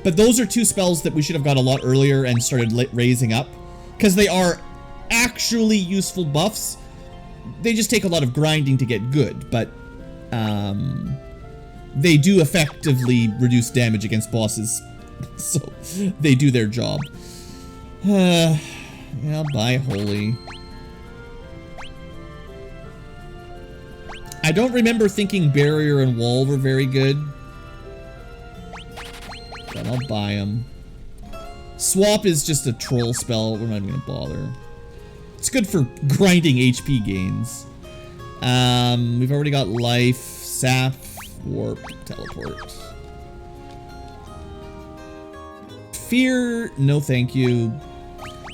But those are two spells that we should have got a lot earlier and started raising up. Because they are actually useful buffs. They just take a lot of grinding to get good. But they do effectively reduce damage against bosses. So they do their job. Yeah, buy Holy. I don't remember thinking Barrier and Wall were very good. But I'll buy them. Swap is just a troll spell. We're not even gonna bother. It's good for grinding HP gains. We've already got Life, Sap, Warp, Teleport. Fear, no thank you.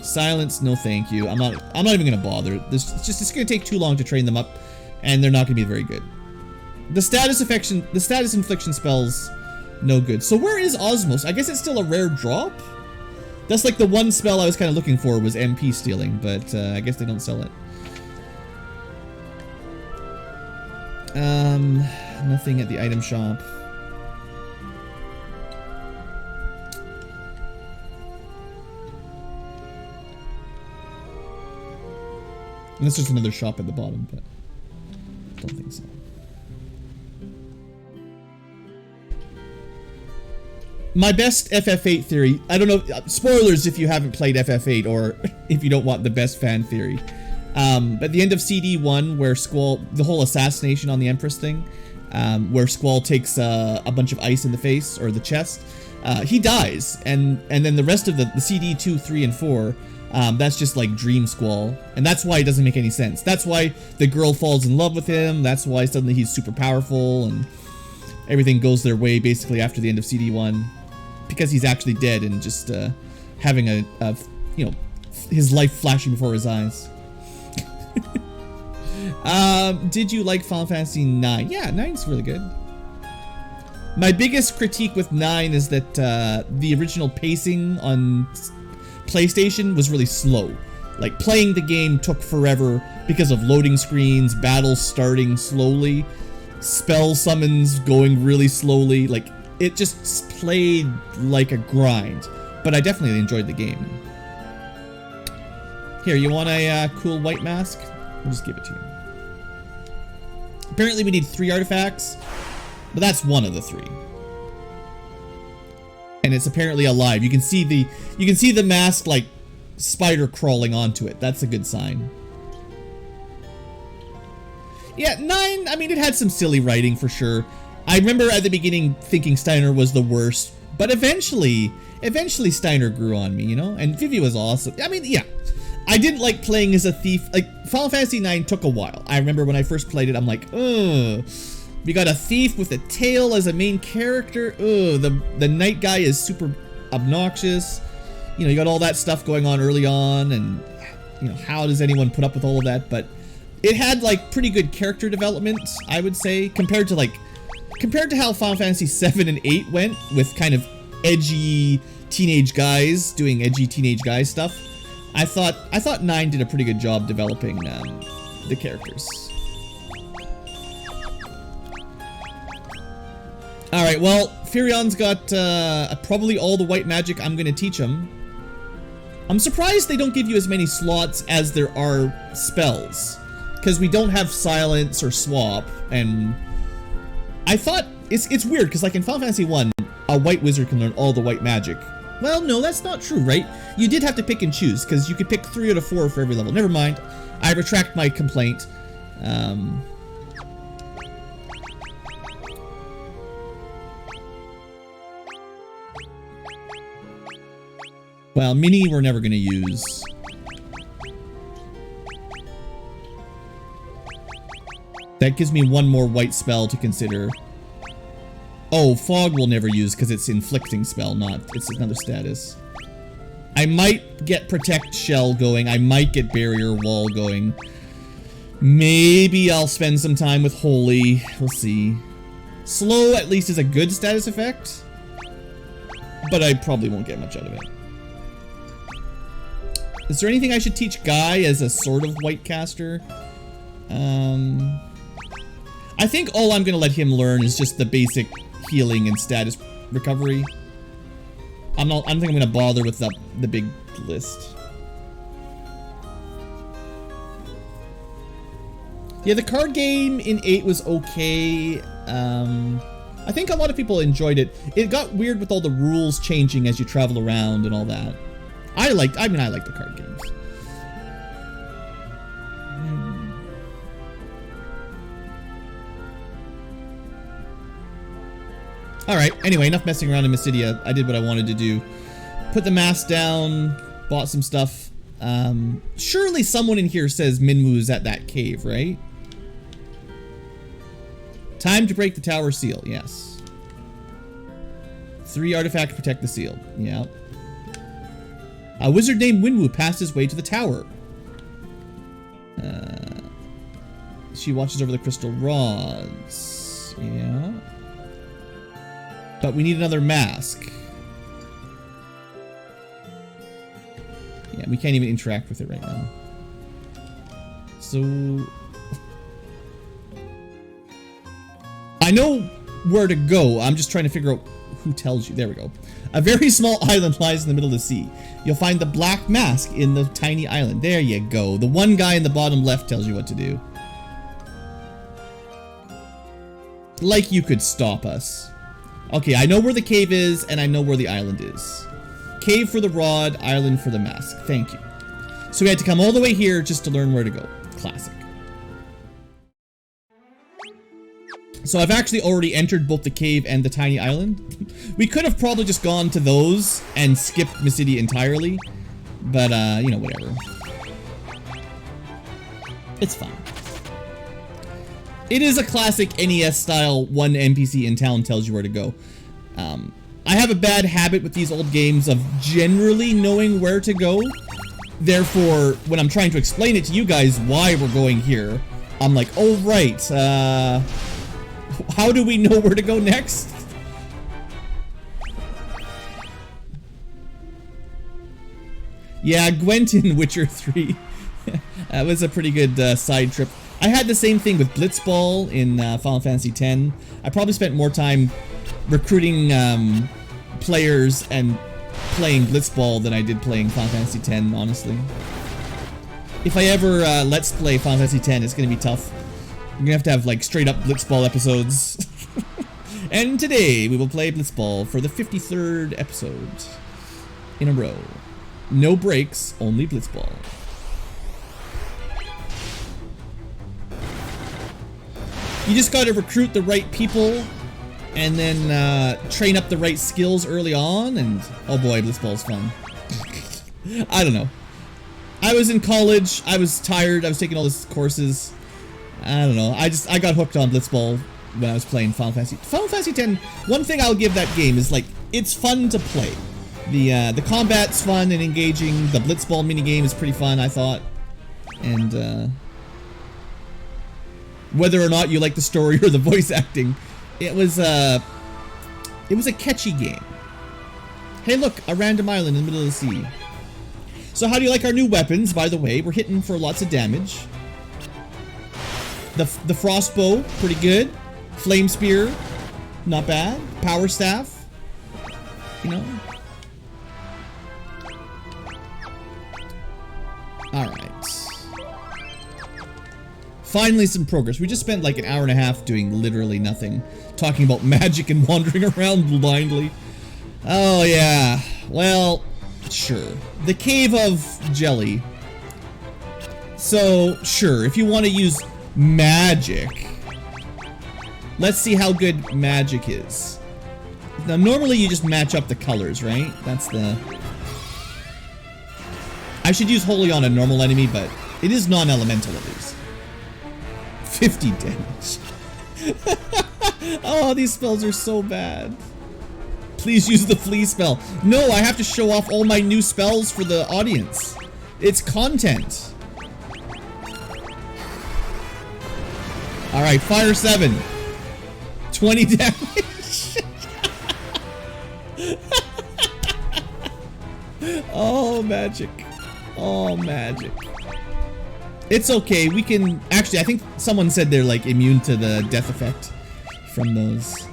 Silence, no thank you. I'm not even gonna bother. It's gonna take too long to train them up, and they're not gonna be very good. The status infliction spells, no good. So where is Osmos? I guess it's still a rare drop. That's like the one spell I was kind of looking for was MP stealing, but I guess they don't sell it. Nothing at the item shop. Unless there's another shop at the bottom, but I don't think so. My best FF8 theory, I don't know, spoilers if you haven't played FF8 or if you don't want the best fan theory. But the end of CD1 where Squall, the whole assassination on the Empress thing, where Squall takes a bunch of ice in the face or the chest, he dies. And then the rest of the CD 2, 3, and 4, that's just like Dream Squall. And that's why it doesn't make any sense. That's why the girl falls in love with him. That's why suddenly he's super powerful and everything goes their way basically after the end of CD1. Because he's actually dead and just having you know, his life flashing before his eyes. Did you like Final Fantasy 9? Yeah, 9's really good. My biggest critique with 9 is that the original pacing on PlayStation was really slow. Like, playing the game took forever because of loading screens, battles starting slowly, spell summons going really slowly. Like, it just played like a grind. But I definitely enjoyed the game. Here, you want a cool white mask? I'll just give it to you. Apparently we need 3 artifacts, but that's one of the 3. And it's apparently alive. You can see the mask like spider crawling onto it. That's a good sign. Yeah, 9, I mean, it had some silly writing for sure. I remember at the beginning thinking Steiner was the worst, but eventually Steiner grew on me, you know? And Vivi was awesome. I mean, yeah. I didn't like playing as a thief. Like, Final Fantasy 9 took a while. I remember when I first played it, I'm like, ugh. We got a thief with a tail as a main character. Ugh, the knight guy is super obnoxious. You know, you got all that stuff going on early on, and, you know, how does anyone put up with all of that? But it had, like, pretty good character development, I would say, compared to how Final Fantasy 7 and 8 went, with kind of edgy teenage guys doing edgy teenage guy stuff. I thought 9 did a pretty good job developing the characters. Alright, well, Furion's got probably all the white magic I'm gonna teach him. I'm surprised they don't give you as many slots as there are spells. Because we don't have silence or swap, and I thought it's weird because like in Final Fantasy 1, a white wizard can learn all the white magic, Well, no, that's not true, right? You did have to pick and choose, because you could pick 3 out of 4 for every level. Never mind. I retract my complaint. Well, Mini we're never going to use. That gives me one more white spell to consider. Oh, Fog we'll never use because it's inflicting spell, it's another status. I might get Protect Shell going. I might get Barrier Wall going. Maybe I'll spend some time with Holy. We'll see. Slow at least is a good status effect. But I probably won't get much out of it. Is there anything I should teach Guy as a sort of white caster? I think all I'm gonna let him learn is just the basic healing and status recovery. I don't think I'm gonna bother with the big list. Yeah, the card game in 8 was okay. I think a lot of people enjoyed it. It got weird with all the rules changing as you travel around and all that. I like the card games. Alright, anyway, enough messing around in Mysidia. I did what I wanted to do. Put the mask down, bought some stuff. Surely someone in here says Minwu's at that cave, right? Time to break the tower seal, yes. 3 artifacts protect the seal, yeah. A wizard named Minwu passed his way to the tower. She watches over the crystal rods, yeah. But we need another mask. Yeah, we can't even interact with it right now. So... I know where to go. I'm just trying to figure out who tells you. There we go. A very small island lies in the middle of the sea. You'll find the black mask in the tiny island. There you go. The one guy in the bottom left tells you what to do. Like you could stop us. Okay, I know where the cave is, and I know where the island is. Cave for the rod, island for the mask. Thank you. So we had to come all the way here just to learn where to go. Classic. So I've actually already entered both the cave and the tiny island. We could have probably just gone to those and skipped Mysidia entirely. But, you know, whatever. It's fine. It is a classic NES style, one NPC in town tells you where to go. I have a bad habit with these old games of generally knowing where to go. Therefore, when I'm trying to explain it to you guys why we're going here, I'm like, oh right, how do we know where to go next? Yeah, Gwent in Witcher 3. That was a pretty good side trip. I had the same thing with Blitzball in Final Fantasy X. I probably spent more time recruiting players and playing Blitzball than I did playing Final Fantasy X, honestly. If I ever let's play Final Fantasy X, it's gonna be tough. I'm gonna have like straight up Blitzball episodes. And today we will play Blitzball for the 53rd episode in a row. No breaks, only Blitzball. You just gotta recruit the right people and then train up the right skills early on, and oh boy, Blitzball's fun. I don't know. I was in college, I was tired, I was taking all these courses. I don't know, I got hooked on Blitzball when I was playing Final Fantasy. Final Fantasy X, one thing I'll give that game is like, it's fun to play. The combat's fun and engaging, the Blitzball minigame is pretty fun, I thought. And whether or not you like the story or the voice acting, it was a catchy game. Hey look, a random island in the middle of the sea. So how do you like our new weapons, by the way? We're hitting for lots of damage. The frost bow, pretty good. Flame spear, not bad. Power staff, you know. Alright. Finally some progress. We just spent like an hour and a half doing literally nothing. Talking about magic and wandering around blindly. Oh yeah. Well, sure. The Cave of Jelly. So, sure, if you want to use magic, let's see how good magic is. Now, normally you just match up the colors, right? That's the... I should use Holy on a normal enemy, but it is non-elemental at least. 50 damage. Oh, these spells are so bad. Please use the flee spell. No, I have to show off all my new spells for the audience. It's content. Alright, Fire 7. 20 damage. Oh, magic. Oh, magic. It's okay, we can... Actually, I think someone said they're, like, immune to the death effect from those.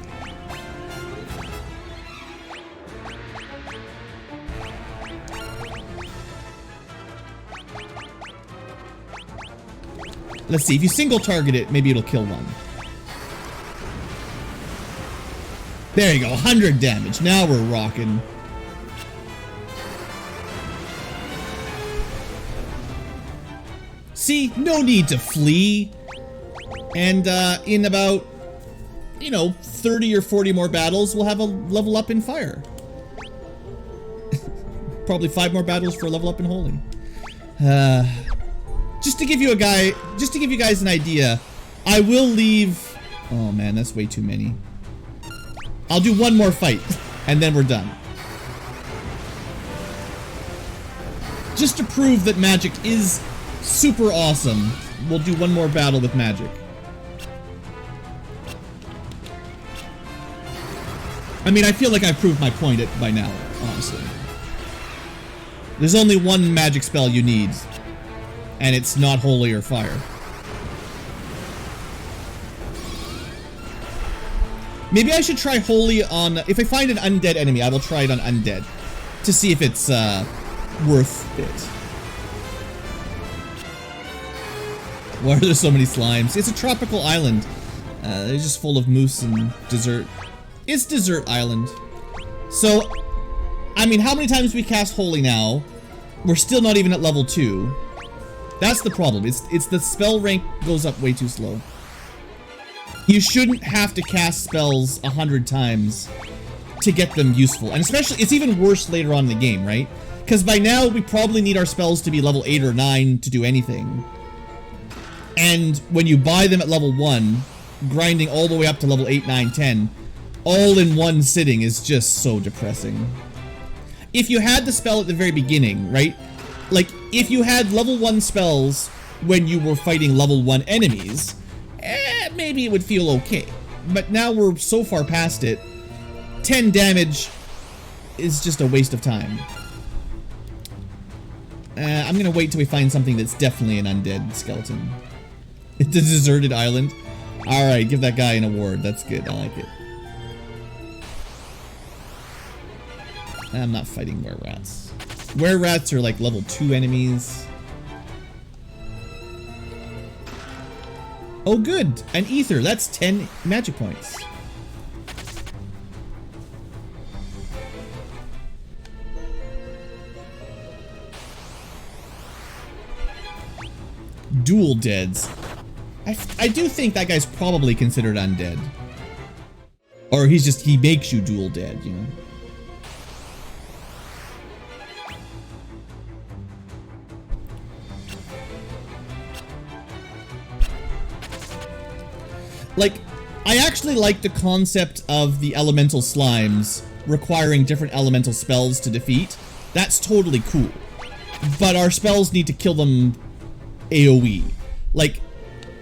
Let's see, if you single target it, maybe it'll kill one. There you go, 100 damage. Now we're rocking. See, no need to flee. And in about, you know, 30 or 40 more battles, we'll have a level up in fire. Probably 5 more battles for a level up in holy. Just to give you guys an idea, I will leave. Oh man, that's way too many. I'll do one more fight, and then we're done. Just to prove that magic is super awesome, we'll do one more battle with magic. I mean, I feel like I've proved my point by now, honestly. There's only one magic spell you need, and it's not holy or fire. Maybe I should try holy on... If I find an undead enemy, I will try it on undead to see if it's worth it. Why are there so many slimes? It's a tropical island. They're just full of moose and dessert. It's Desert Island. So, I mean, how many times we cast holy now? We're still not even at level 2. That's the problem. It's the spell rank goes up way too slow. You shouldn't have to cast spells 100 times to get them useful. And especially, it's even worse later on in the game, right? Because by now, we probably need our spells to be level 8 or 9 to do anything. And when you buy them at level 1, grinding all the way up to level 8, 9, 10, all in one sitting is just so depressing. If you had the spell at the very beginning, right? Like, if you had level 1 spells when you were fighting level 1 enemies, maybe it would feel okay. But now we're so far past it, 10 damage is just a waste of time. I'm gonna wait till we find something that's definitely an undead skeleton. The deserted island. Alright, give that guy an award. That's good. I like it. I'm not fighting were-rats. Were-rats are like level 2 enemies. Oh good! An ether. That's 10 magic points. Dual deads. I do think that guy's probably considered undead. Or he makes you dual dead, you know? Like, I actually like the concept of the elemental slimes requiring different elemental spells to defeat. That's totally cool. But our spells need to kill them AoE. Like,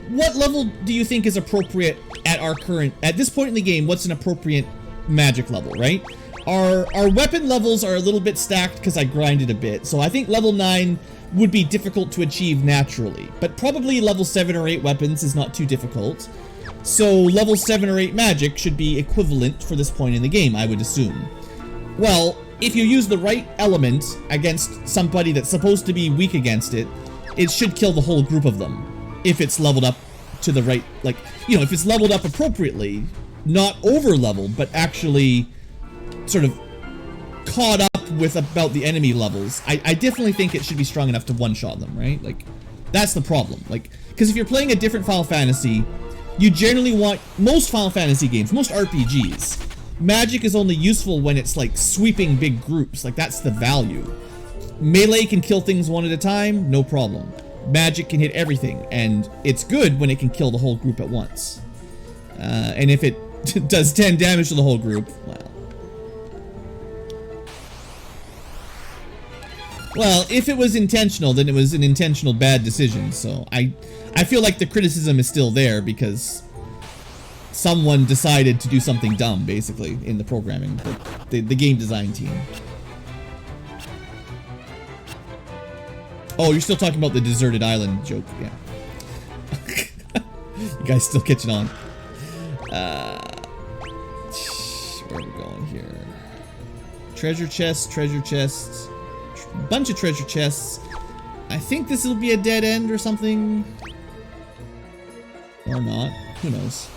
what level do you think is appropriate at this point in the game? What's an appropriate magic level, right? Our weapon levels are a little bit stacked because I grinded a bit. So I think level 9 would be difficult to achieve naturally. But probably level 7 or 8 weapons is not too difficult. So level 7 or 8 magic should be equivalent for this point in the game, I would assume. Well, if you use the right element against somebody that's supposed to be weak against it, it should kill the whole group of them. If it's leveled up to the right, like, you know, if it's leveled up appropriately, not over leveled, but actually sort of caught up with about the enemy levels. I definitely think it should be strong enough to one-shot them, right? Like, that's the problem. Like, because if you're playing a different Final Fantasy, you generally want, most Final Fantasy games, most RPGs, magic is only useful when it's like sweeping big groups. Like, that's the value. Melee can kill things one at a time, no problem. Magic can hit everything, and it's good when it can kill the whole group at once. And if it does 10 damage to the whole group, well, if it was intentional, then it was an intentional bad decision. So I feel like the criticism is still there because someone decided to do something dumb, basically, in the programming, the game design team. Oh, you're still talking about the deserted island joke, yeah. You guys still catching on. Where are we going here? Treasure chests, bunch of treasure chests. I think this will be a dead end or something. Or not, who knows?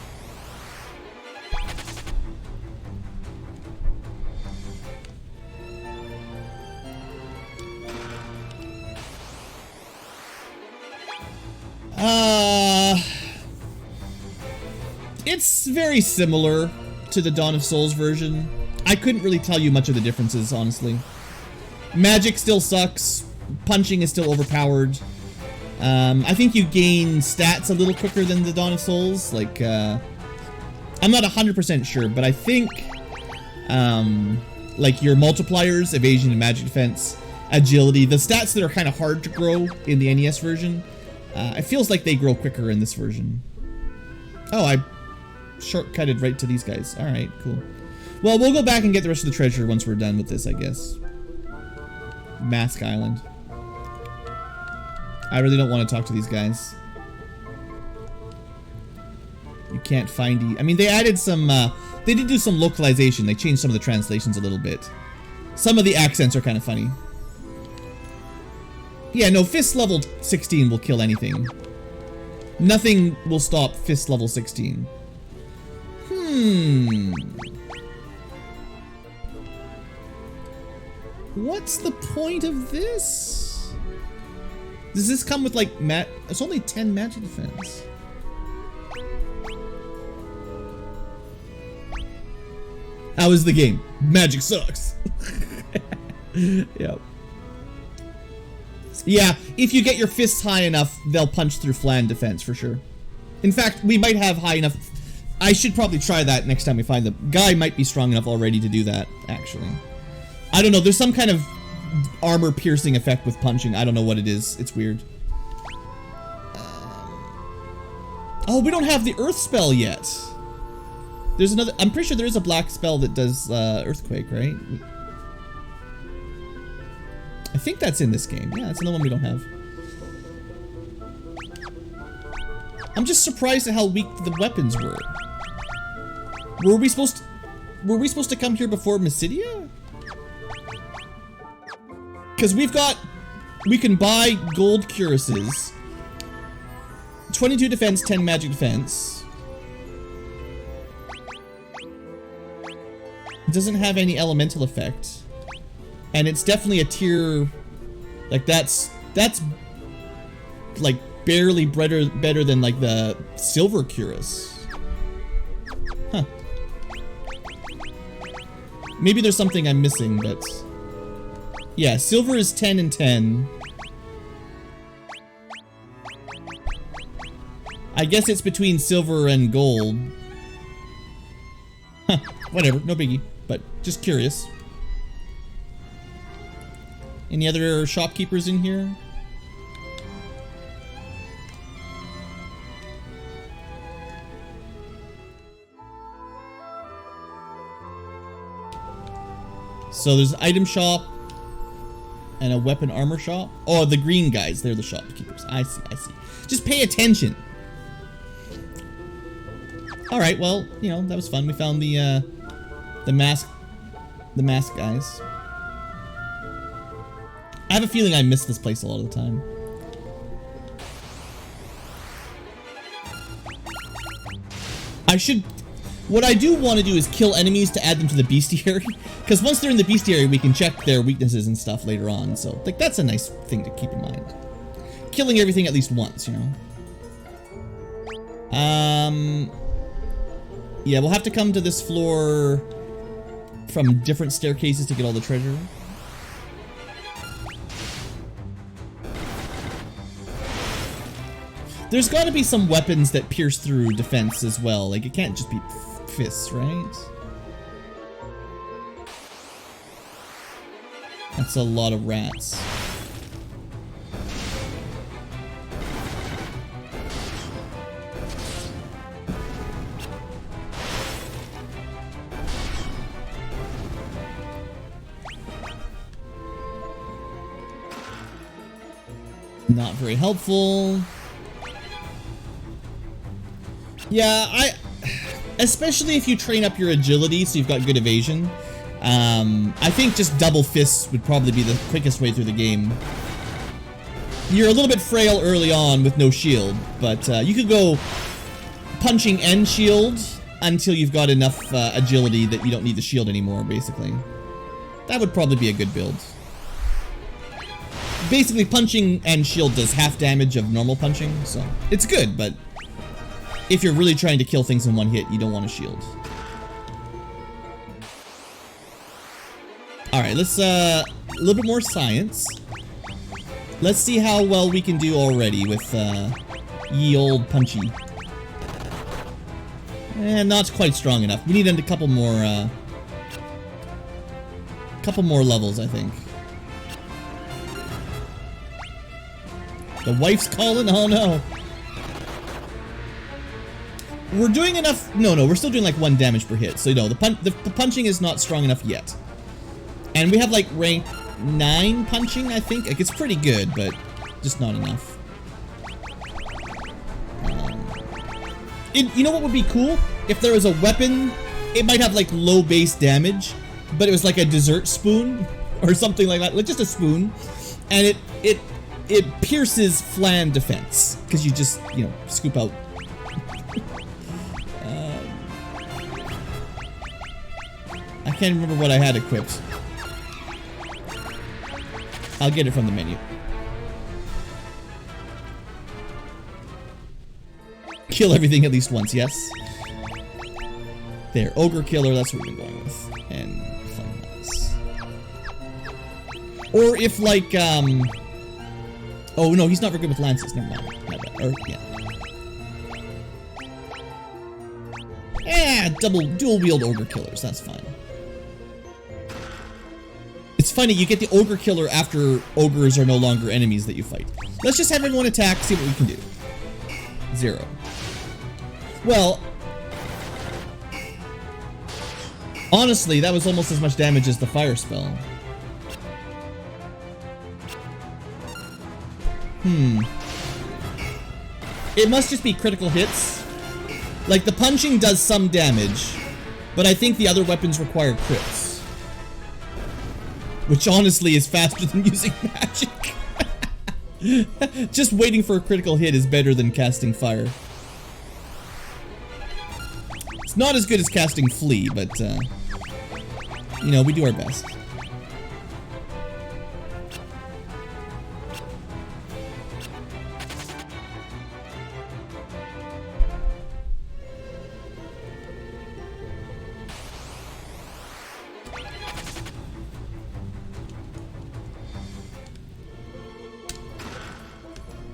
It's very similar to the Dawn of Souls version. I couldn't really tell you much of the differences, honestly. Magic still sucks. Punching is still overpowered. I think you gain stats a little quicker than the Dawn of Souls. Like, I'm not 100% sure, but I think, like your multipliers, evasion and magic defense, agility, the stats that are kind of hard to grow in the NES version, it feels like they grow quicker in this version. Oh, I shortcutted right to these guys. Alright, cool. Well, we'll go back and get the rest of the treasure once we're done with this, I guess. Mask Island. I really don't want to talk to these guys. You can't find... I mean, they added some... they did do some localization. They changed some of the translations a little bit. Some of the accents are kind of funny. Yeah, no, Fist level 16 will kill anything. Nothing will stop Fist level 16. What's the point of this? Does this come with like it's only 10 magic defense. How is the game? Magic sucks. Yep. Yeah, if you get your fists high enough, they'll punch through flan defense for sure. In fact, we might have high enough. I should probably try that next time we find them. Guy might be strong enough already to do that, actually. I don't know, there's some kind of armor piercing effect with punching. I don't know what it is. It's weird. Oh, we don't have the earth spell yet. There's another, I'm pretty sure there is a black spell that does earthquake, right? I think that's in this game. Yeah, that's another one we don't have. I'm just surprised at how weak the weapons were. Were we supposed to come here before Mysidia? Because we can buy gold cuirasses. 22 defense, 10 magic defense. It doesn't have any elemental effect. And it's definitely a tier, like that's like barely better than like the silver cuirass. Huh. Maybe there's something I'm missing, but yeah, silver is 10 and 10. I guess it's between silver and gold. Huh, whatever, no biggie, but just curious. Any other shopkeepers in here? So there's an item shop and a weapon armor shop. Oh, the green guys, they're the shopkeepers. I see, I see. Just pay attention. All right, well, you know, that was fun. We found the mask guys. I have a feeling I miss this place a lot of the time. What I do want to do is kill enemies to add them to the bestiary, because once they're in the bestiary, we can check their weaknesses and stuff later on. So, like, that's a nice thing to keep in mind. Killing everything at least once, you know. Yeah, we'll have to come to this floor from different staircases to get all the treasure. There's got to be some weapons that pierce through defense as well. Like, it can't just be fists, right? That's a lot of rats. Not very helpful. Yeah, especially if you train up your agility so you've got good evasion. I think just double fists would probably be the quickest way through the game. You're a little bit frail early on with no shield, but you could go punching and shield until you've got enough agility that you don't need the shield anymore, basically. That would probably be a good build. Basically, punching and shield does half damage of normal punching, so it's good, but if you're really trying to kill things in one hit, you don't want a shield. Alright, let's, a little bit more science. Let's see how well we can do already with, ye old punchy. Not quite strong enough. We need a couple more levels, I think. The wife's calling? Oh no. We're doing enough. No, we're still doing like 1 damage per hit. So no, the punching is not strong enough yet. And we have like rank 9 punching, I think. Like, it's pretty good, but just not enough. You know what would be cool? If there was a weapon, it might have like low base damage, but it was like a dessert spoon or something like that. Like just a spoon. And it pierces flan defense because you just, you know, scoop out. I can't remember what I had equipped. I'll get it from the menu. Kill everything at least once, yes. There, Ogre Killer, that's what we're going with. And Fun Nuts. Or if like, oh no, he's not very good with lances. Never mind. My bad. Or, yeah. Dual wield Ogre Killers. That's fine. It's funny, you get the Ogre Killer after ogres are no longer enemies that you fight. Let's just have everyone attack, see what we can do. 0. Well, honestly, that was almost as much damage as the fire spell. It must just be critical hits. Like, the punching does some damage, but I think the other weapons require crits. Which honestly is faster than using magic. Just waiting for a critical hit is better than casting fire. It's not as good as casting flee, but, you know, we do our best.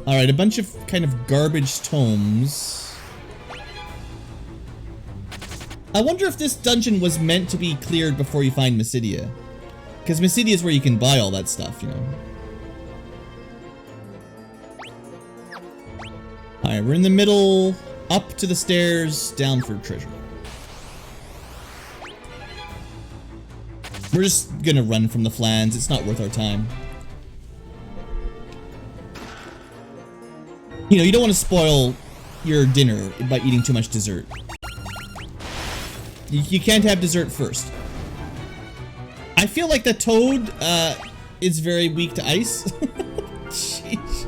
Alright, a bunch of kind of garbage tomes. I wonder if this dungeon was meant to be cleared before you find Mysidia. Because Mysidia is where you can buy all that stuff, you know. Alright, we're in the middle, up to the stairs, down for treasure. We're just gonna run from the flans, it's not worth our time. You know, you don't want to spoil your dinner by eating too much dessert. You can't have dessert first. I feel like the toad is very weak to ice. Jeez.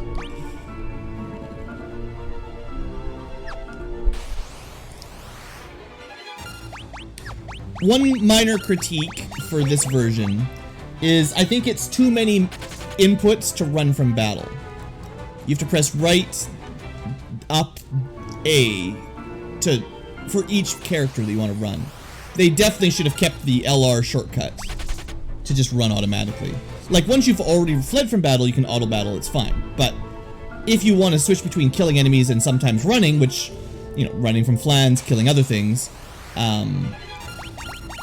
One minor critique for this version is I think it's too many inputs to run from battle. You have to press right, up, A for each character that you want to run. They definitely should have kept the LR shortcut to just run automatically. Like, once you've already fled from battle, you can auto battle, it's fine. But if you want to switch between killing enemies and sometimes running, which, you know, running from flans, killing other things,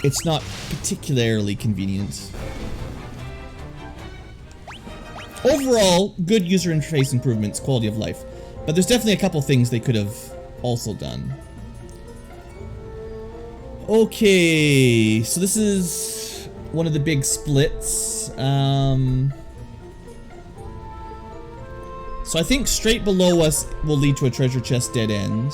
it's not particularly convenient. Overall, good user interface improvements, quality of life. But there's definitely a couple things they could have also done. Okay, so this is one of the big splits. So I think straight below us will lead to a treasure chest dead end.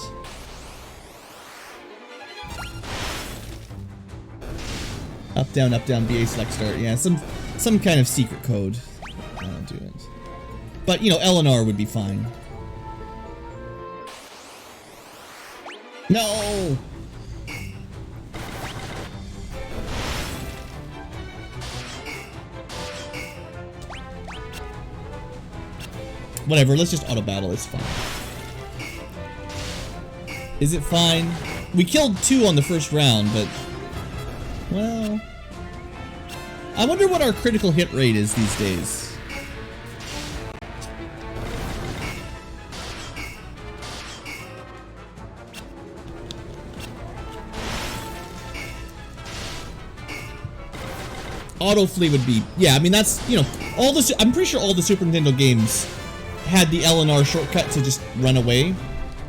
Up, down, BA select start. Yeah, some kind of secret code. I'll do it. But, you know, LNR would be fine. No! Whatever, let's just auto battle, it's fine. Is it fine? We killed 2 on the first round, but... well... I wonder what our critical hit rate is these days. Auto flee would be... yeah, I mean, that's, you know, all the... I'm pretty sure all the Super Nintendo games had the LNR shortcut to just run away.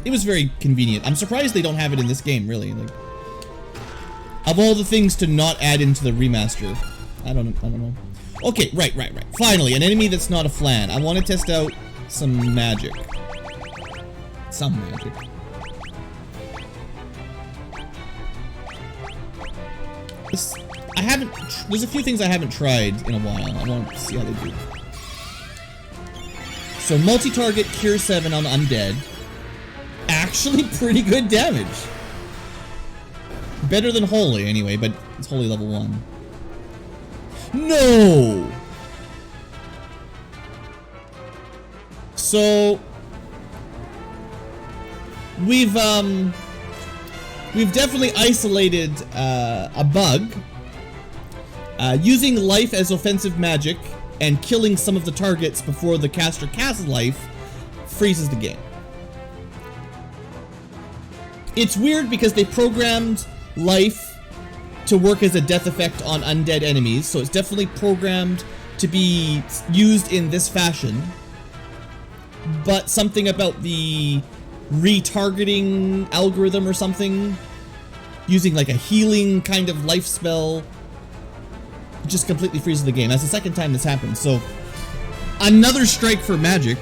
It was very convenient. I'm surprised they don't have it in this game, really. Like, of all the things to not add into the remaster, I don't know. Okay, right. Finally, an enemy that's not a flan. I want to test out some magic. Some magic. There's a few things I haven't tried in a while. I want to see how they do. So multi-target cure 7 on undead. Actually pretty good damage. Better than holy anyway, but it's holy level 1. No! So we've definitely isolated a bug. Using life as offensive magic and killing some of the targets before the caster casts life freezes the game. It's weird because they programmed life to work as a death effect on undead enemies, so it's definitely programmed to be used in this fashion. But something about the retargeting algorithm or something, using like a healing kind of life spell, just completely freezes the game. That's the second time this happened, so another strike for magic.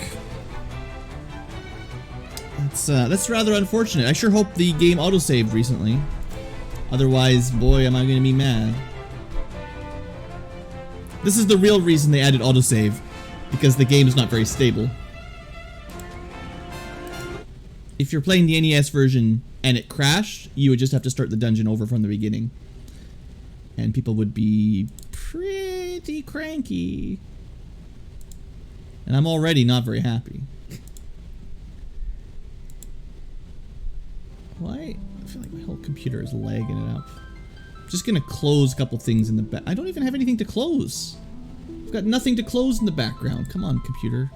That's rather unfortunate. I sure hope the game autosaved recently. Otherwise, boy, am I gonna be mad. This is the real reason they added autosave, because the game is not very stable. If you're playing the NES version and it crashed, you would just have to start the dungeon over from the beginning. And people would be pretty cranky. And I'm already not very happy. Why? I feel like my whole computer is lagging it up. I'm just gonna close a couple things in the back. I don't even have anything to close. I've got nothing to close in the background. Come on, computer.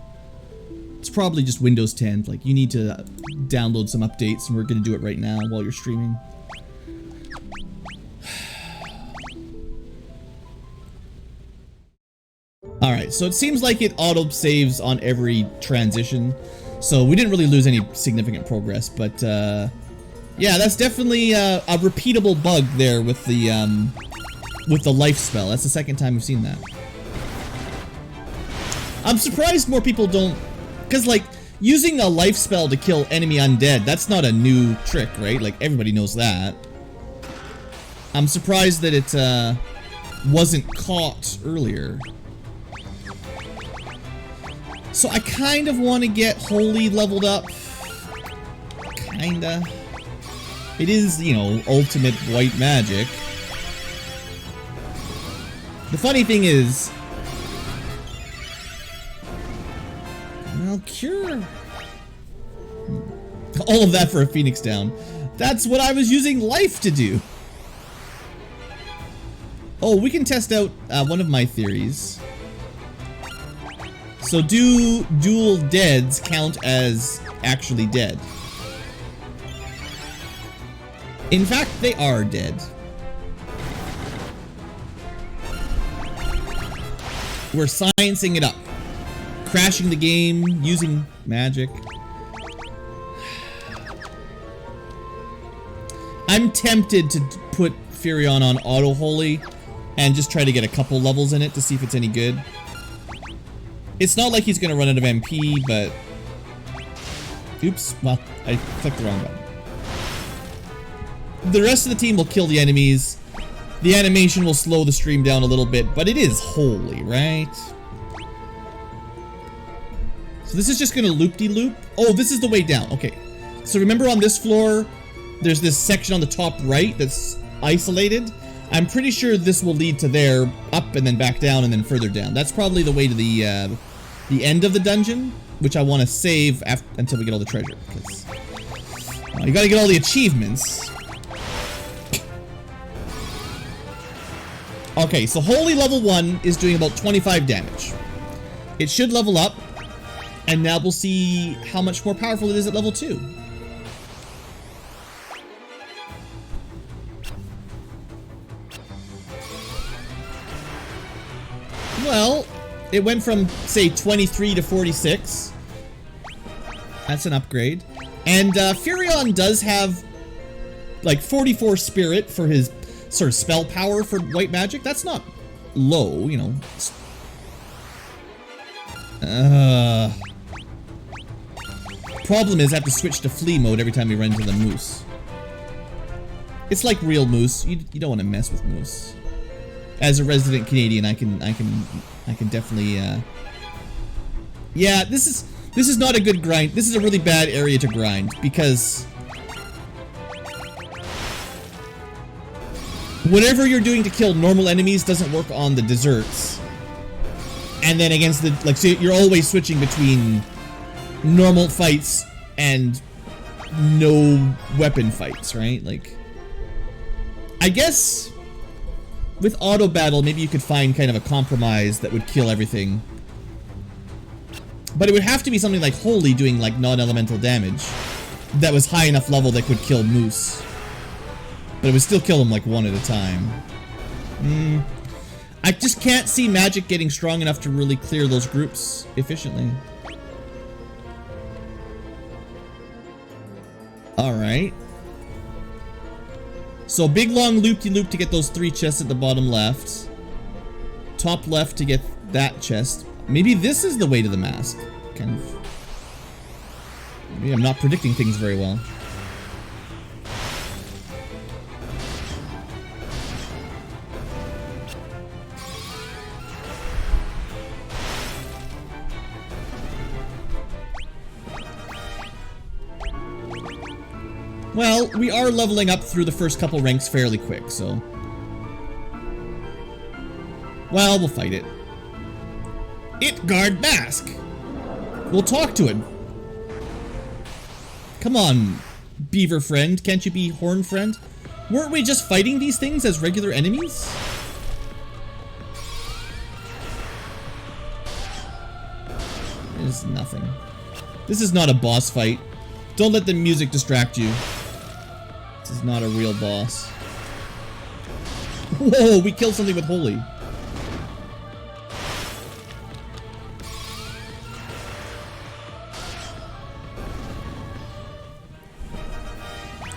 It's probably just Windows 10. Like, you need to download some updates, and we're gonna do it right now while you're streaming. Alright, so it seems like it auto-saves on every transition. So we didn't really lose any significant progress, but yeah, that's definitely a repeatable bug there with the life spell. That's the second time we've seen that. I'm surprised more people don't, because like, using a life spell to kill enemy undead, that's not a new trick, right? Like, everybody knows that. I'm surprised that it wasn't caught earlier. So I kind of want to get Holy leveled up. Kinda. It is, you know, ultimate white magic. The funny thing is... Well, cure... All of that for a Phoenix down. That's what I was using life to do. Oh, we can test out one of my theories. So do dual deads count as actually dead? In fact, they are dead. We're sciencing it up. Crashing the game, using magic. I'm tempted to put Furion on Auto Holy and just try to get a couple levels in it to see if it's any good. It's not like he's gonna run out of MP, but... Oops, well, I clicked the wrong button. The rest of the team will kill the enemies. The animation will slow the stream down a little bit, but it is holy, right? So this is just gonna loop-de-loop. Oh, this is the way down, okay. So remember on this floor, there's this section on the top right that's isolated. I'm pretty sure this will lead to there, up and then back down and then further down. That's probably the way to the end of the dungeon, which I want to save until we get all the treasure. Because you gotta get all the achievements. Okay, so Holy level 1 is doing about 25 damage. It should level up, and now we'll see how much more powerful it is at level 2. Well, it went from, say, 23 to 46. That's an upgrade. And Furion does have, like, 44 spirit for his sort of spell power for white magic. That's not low, you know. Problem is I have to switch to flee mode every time we run into the moose. It's like real moose. You don't want to mess with moose. As a resident Canadian, I can definitely yeah, this is not a good grind. This is a really bad area to grind because whatever you're doing to kill normal enemies doesn't work on the desserts. And then against the, like, so you're always switching between normal fights and no weapon fights, right? Like, I guess with auto battle, maybe you could find kind of a compromise that would kill everything. But it would have to be something like Holy doing like non-elemental damage that was high enough level that could kill Moose. But it would still kill him like one at a time. I just can't see magic getting strong enough to really clear those groups efficiently. Alright. So big long loop-de-loop to get those 3 chests at the bottom left. Top left to get that chest. Maybe this is the way to the mask. Kind of. Maybe I'm not predicting things very well. Well, we are leveling up through the first couple ranks fairly quick, so... Well, we'll fight it. Itgard Mask! We'll talk to him. Come on, beaver friend. Can't you be horn friend? Weren't we just fighting these things as regular enemies? There's nothing. This is not a boss fight. Don't let the music distract you. This is not a real boss. Whoa, we killed something with Holy.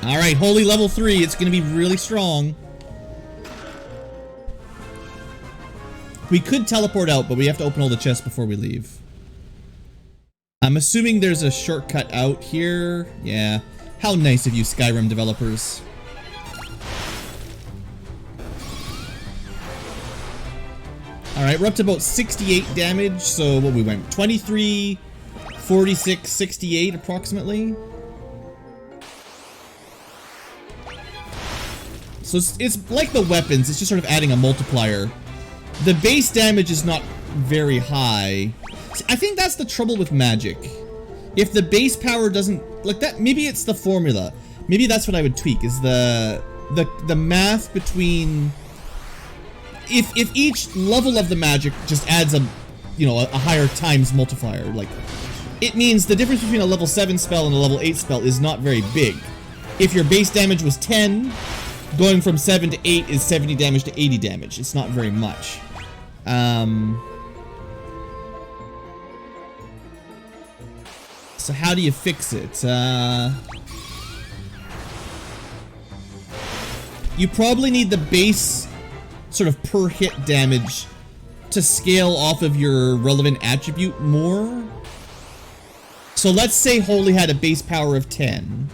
Alright, Holy level 3. It's gonna be really strong. We could teleport out, but we have to open all the chests before we leave. I'm assuming there's a shortcut out here. Yeah. How nice of you, Skyrim developers. Alright, we're up to about 68 damage. So what we went? 23, 46, 68 approximately. So it's like the weapons. It's just sort of adding a multiplier The base damage is not very high. I think that's the trouble with magic. If the base power doesn't like that, maybe it's the formula. Maybe that's what I would tweak, is the math between if each level of the magic just adds a, you know, a higher times multiplier, like it means the difference between a level 7 spell and a level 8 spell is not very big. If your base damage was 10, going from 7 to 8 is 70 damage to 80 damage. It's not very much. So how do you fix it? You probably need the base sort of per hit damage to scale off of your relevant attribute more. So let's say Holy had a base power of 10,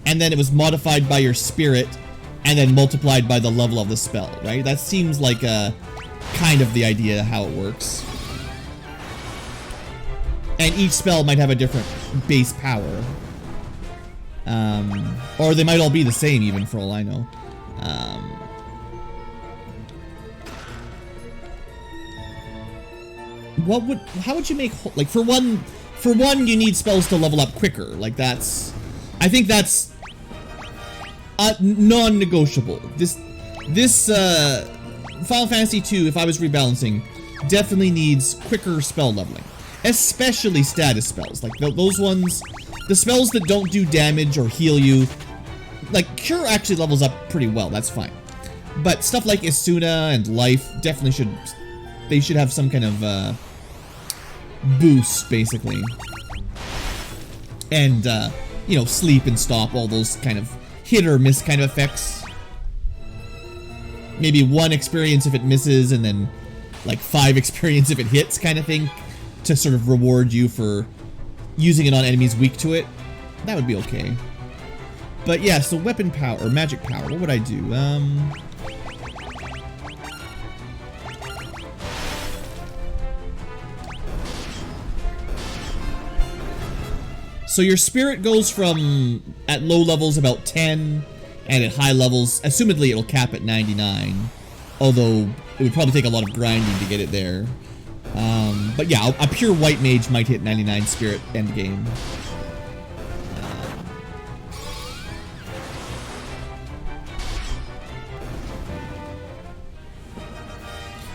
and then it was modified by your spirit, and then multiplied by the level of the spell, right? That seems like a kind of the idea how it works. And each spell might have a different base power. Or they might all be the same even, for all I know. How would you make, like, for one you need spells to level up quicker. Like I think that's non-negotiable. This Final Fantasy II, if I was rebalancing, definitely needs quicker spell leveling. Especially status spells, like those ones, the spells that don't do damage or heal you. Like Cure actually levels up pretty well, that's fine. But stuff like Isuna and Life definitely should have some kind of boost, basically. And you know, Sleep and Stop, all those kind of hit or miss kind of effects. Maybe 1 experience if it misses, and then like 5 experience if it hits, kind of thing, to sort of reward you for using it on enemies weak to it. That would be okay. But yeah, so weapon power, or magic power, what would I do? So your spirit goes from, at low levels, about 10, and at high levels, assumedly it'll cap at 99. Although, it would probably take a lot of grinding to get it there. But yeah, a pure white mage might hit 99 spirit endgame.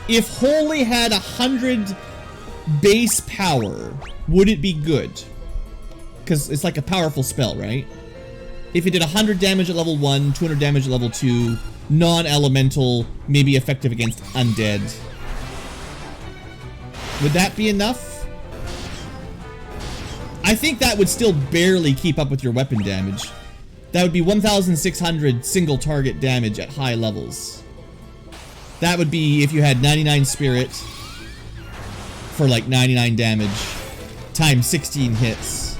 If Holy had 100 base power, would it be good? Because it's like a powerful spell, right? If it did 100 damage at level 1, 200 damage at level 2, non-elemental, maybe effective against undead. Would that be enough? I think that would still barely keep up with your weapon damage. That would be 1,600 single target damage at high levels. That would be if you had 99 spirit for like 99 damage times 16 hits.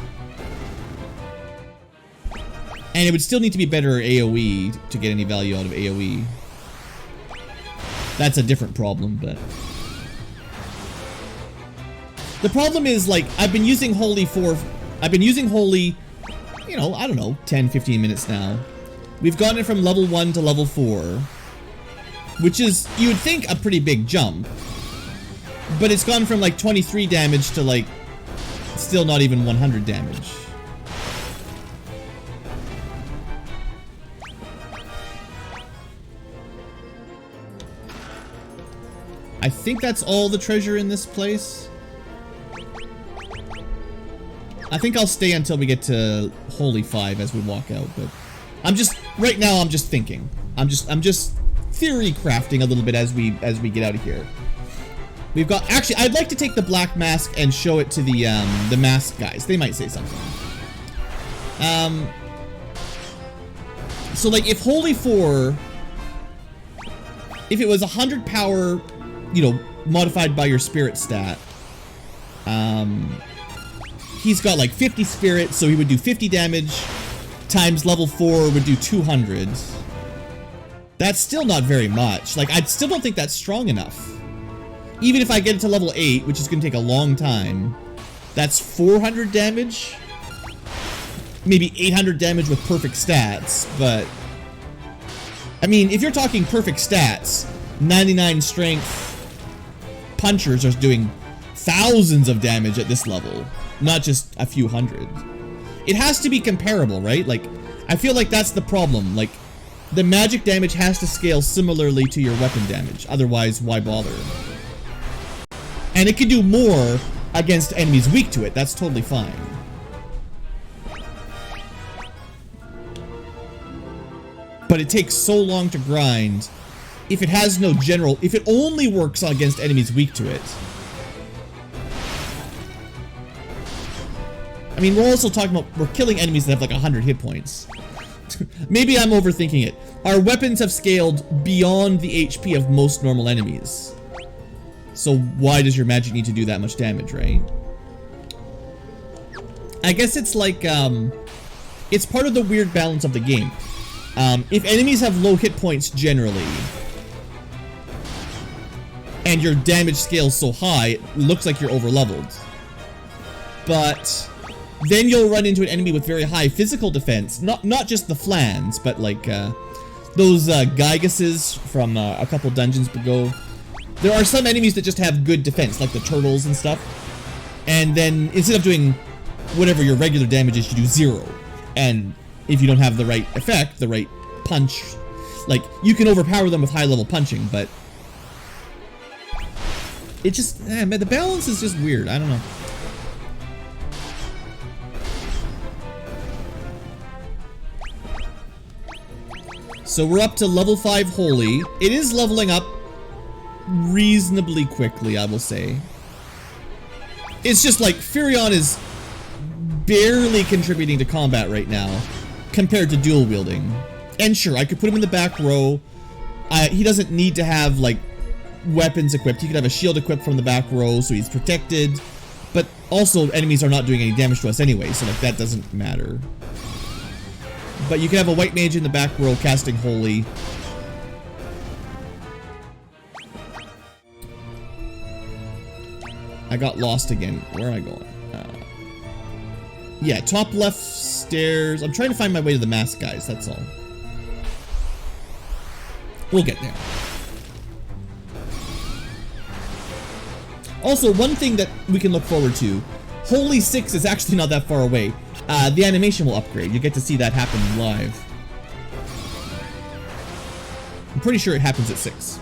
And it would still need to be better AoE to get any value out of AoE. That's a different problem, but... The problem is, like, I've been using Holy, you know, I don't know, 10, 15 minutes now. We've gotten it from level 1 to level 4. Which is, you would think, a pretty big jump. But it's gone from, like, 23 damage to, like, still not even 100 damage. I think that's all the treasure in this place. I think I'll stay until we get to Holy 5 as we walk out, but right now I'm just thinking. I'm just theory crafting a little bit as we get out of here. We've got, actually, I'd like to take the black mask and show it to the mask guys. They might say something. So like if Holy 4, if it was 100 power, you know, modified by your spirit stat, he's got like 50 spirit, so he would do 50 damage, times level 4 would do 200. That's still not very much. Like, I still don't think that's strong enough. Even if I get it to level 8, which is going to take a long time, that's 400 damage? Maybe 800 damage with perfect stats, but... I mean, if you're talking perfect stats, 99 strength, punchers are doing thousands of damage at this level, not just a few hundred. It has to be comparable, right? Like, I feel like that's the problem. Like, the magic damage has to scale similarly to your weapon damage. Otherwise, why bother? And it can do more against enemies weak to it. That's totally fine. But it takes so long to grind. If it has no general... If it only works against enemies weak to it... I mean, we're also talking about... We're killing enemies that have like 100 hit points. Maybe I'm overthinking it. Our weapons have scaled beyond the HP of most normal enemies. So why does your magic need to do that much damage, right? I guess it's like, it's part of the weird balance of the game. If enemies have low hit points generally, and your damage scales so high, it looks like you're over-leveled. But then you'll run into an enemy with very high physical defense, not just the flans, but like those Gygases from a couple dungeons ago. There are some enemies that just have good defense, like the turtles and stuff. And then instead of doing whatever your regular damage is, you do 0. And if you don't have the right effect, the right punch, like, you can overpower them with high-level punching, but it just, man, the balance is just weird. I don't know. So we're up to level 5 Holy. It is leveling up reasonably quickly, I will say. It's just like Furion is barely contributing to combat right now compared to dual wielding. And sure, I could put him in the back row. He doesn't need to have like weapons equipped. He could have a shield equipped from the back row so he's protected. But also enemies are not doing any damage to us anyway, so like that doesn't matter. But you can have a white mage in the back row casting Holy. I got lost again. Where am I going? Yeah, top left stairs. I'm trying to find my way to the mask guys, that's all. We'll get there. Also, one thing that we can look forward to, Holy 6 is actually not that far away. The animation will upgrade. You get to see that happen live. I'm pretty sure it happens at 6.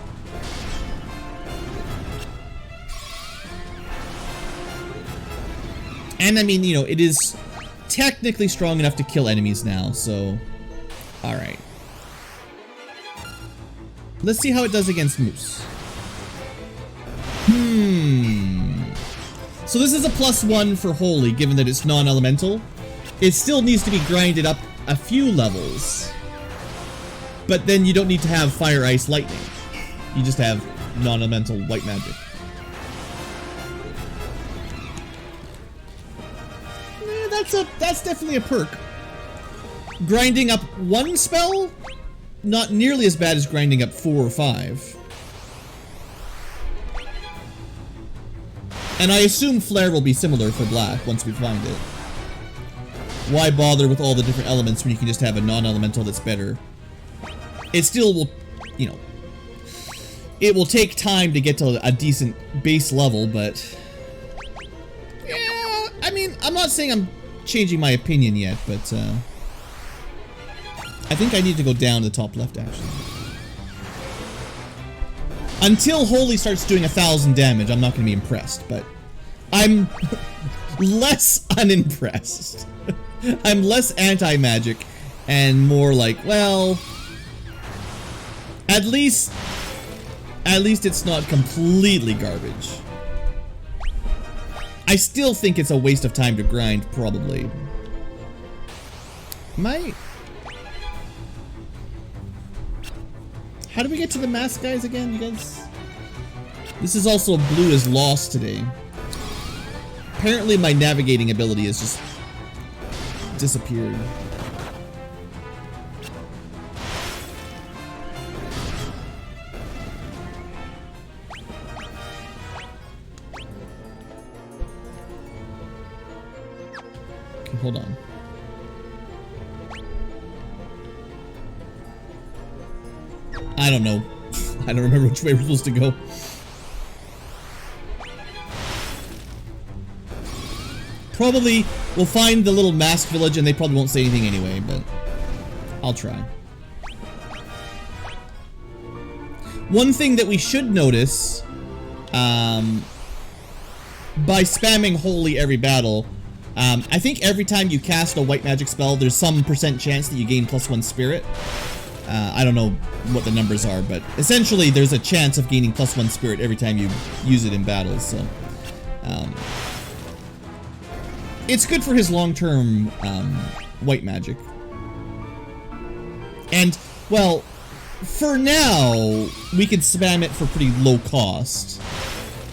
And I mean, you know, it is technically strong enough to kill enemies now, so... Alright. Let's see how it does against Moose. So this is a +1 for Holy, given that it's non-elemental. It still needs to be grinded up a few levels. But then you don't need to have Fire, Ice, Lightning. You just have non-elemental white magic. That's definitely a perk. Grinding up 1 spell? Not nearly as bad as grinding up 4 or 5. And I assume Flare will be similar for Black once we find it. Why bother with all the different elements when you can just have a non-elemental that's better? It still will, you know, it will take time to get to a decent base level, but... Yeah, I mean, I'm not saying I'm changing my opinion yet, but I think I need to go down to the top left, actually. Until Holy starts doing 1,000 damage, I'm not going to be impressed, but I'm less unimpressed. I'm less anti-magic and more like, well, at least it's not completely garbage. I still think it's a waste of time to grind, probably. How do we get to the mask guys again, you guys? This is also Blue is lost today. Apparently my navigating ability has just disappeared. Okay, hold on. I don't know. I don't remember which way we're supposed to go. Probably we'll find the little mask village and they probably won't say anything anyway, but I'll try. One thing that we should notice, by spamming Holy every battle, I think every time you cast a white magic spell, there's some % chance that you gain +1 spirit. I don't know what the numbers are, but essentially there's a chance of gaining +1 spirit every time you use it in battles, so... it's good for his long-term white magic. And, well, for now, we can spam it for pretty low cost.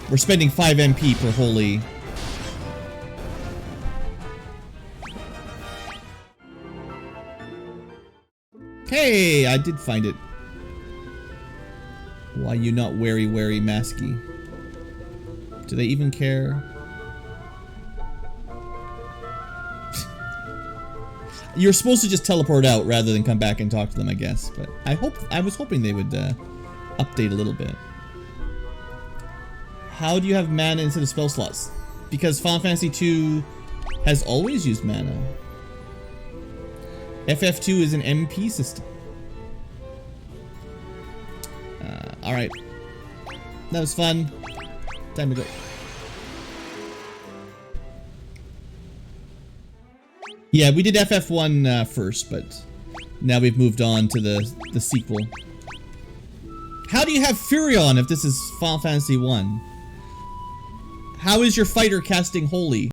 We're spending 5 MP per Holy. Hey, I did find it. Why you not wary masky? Do they even care? You're supposed to just teleport out rather than come back and talk to them, I guess. But I was hoping they would update a little bit. How do you have mana instead of spell slots? Because Final Fantasy II has always used mana. FF2 is an MP system. Alright. That was fun. Time to go. Yeah, we did FF1 first, but now we've moved on to the sequel. How do you have Furion if this is Final Fantasy 1? How is your fighter casting Holy?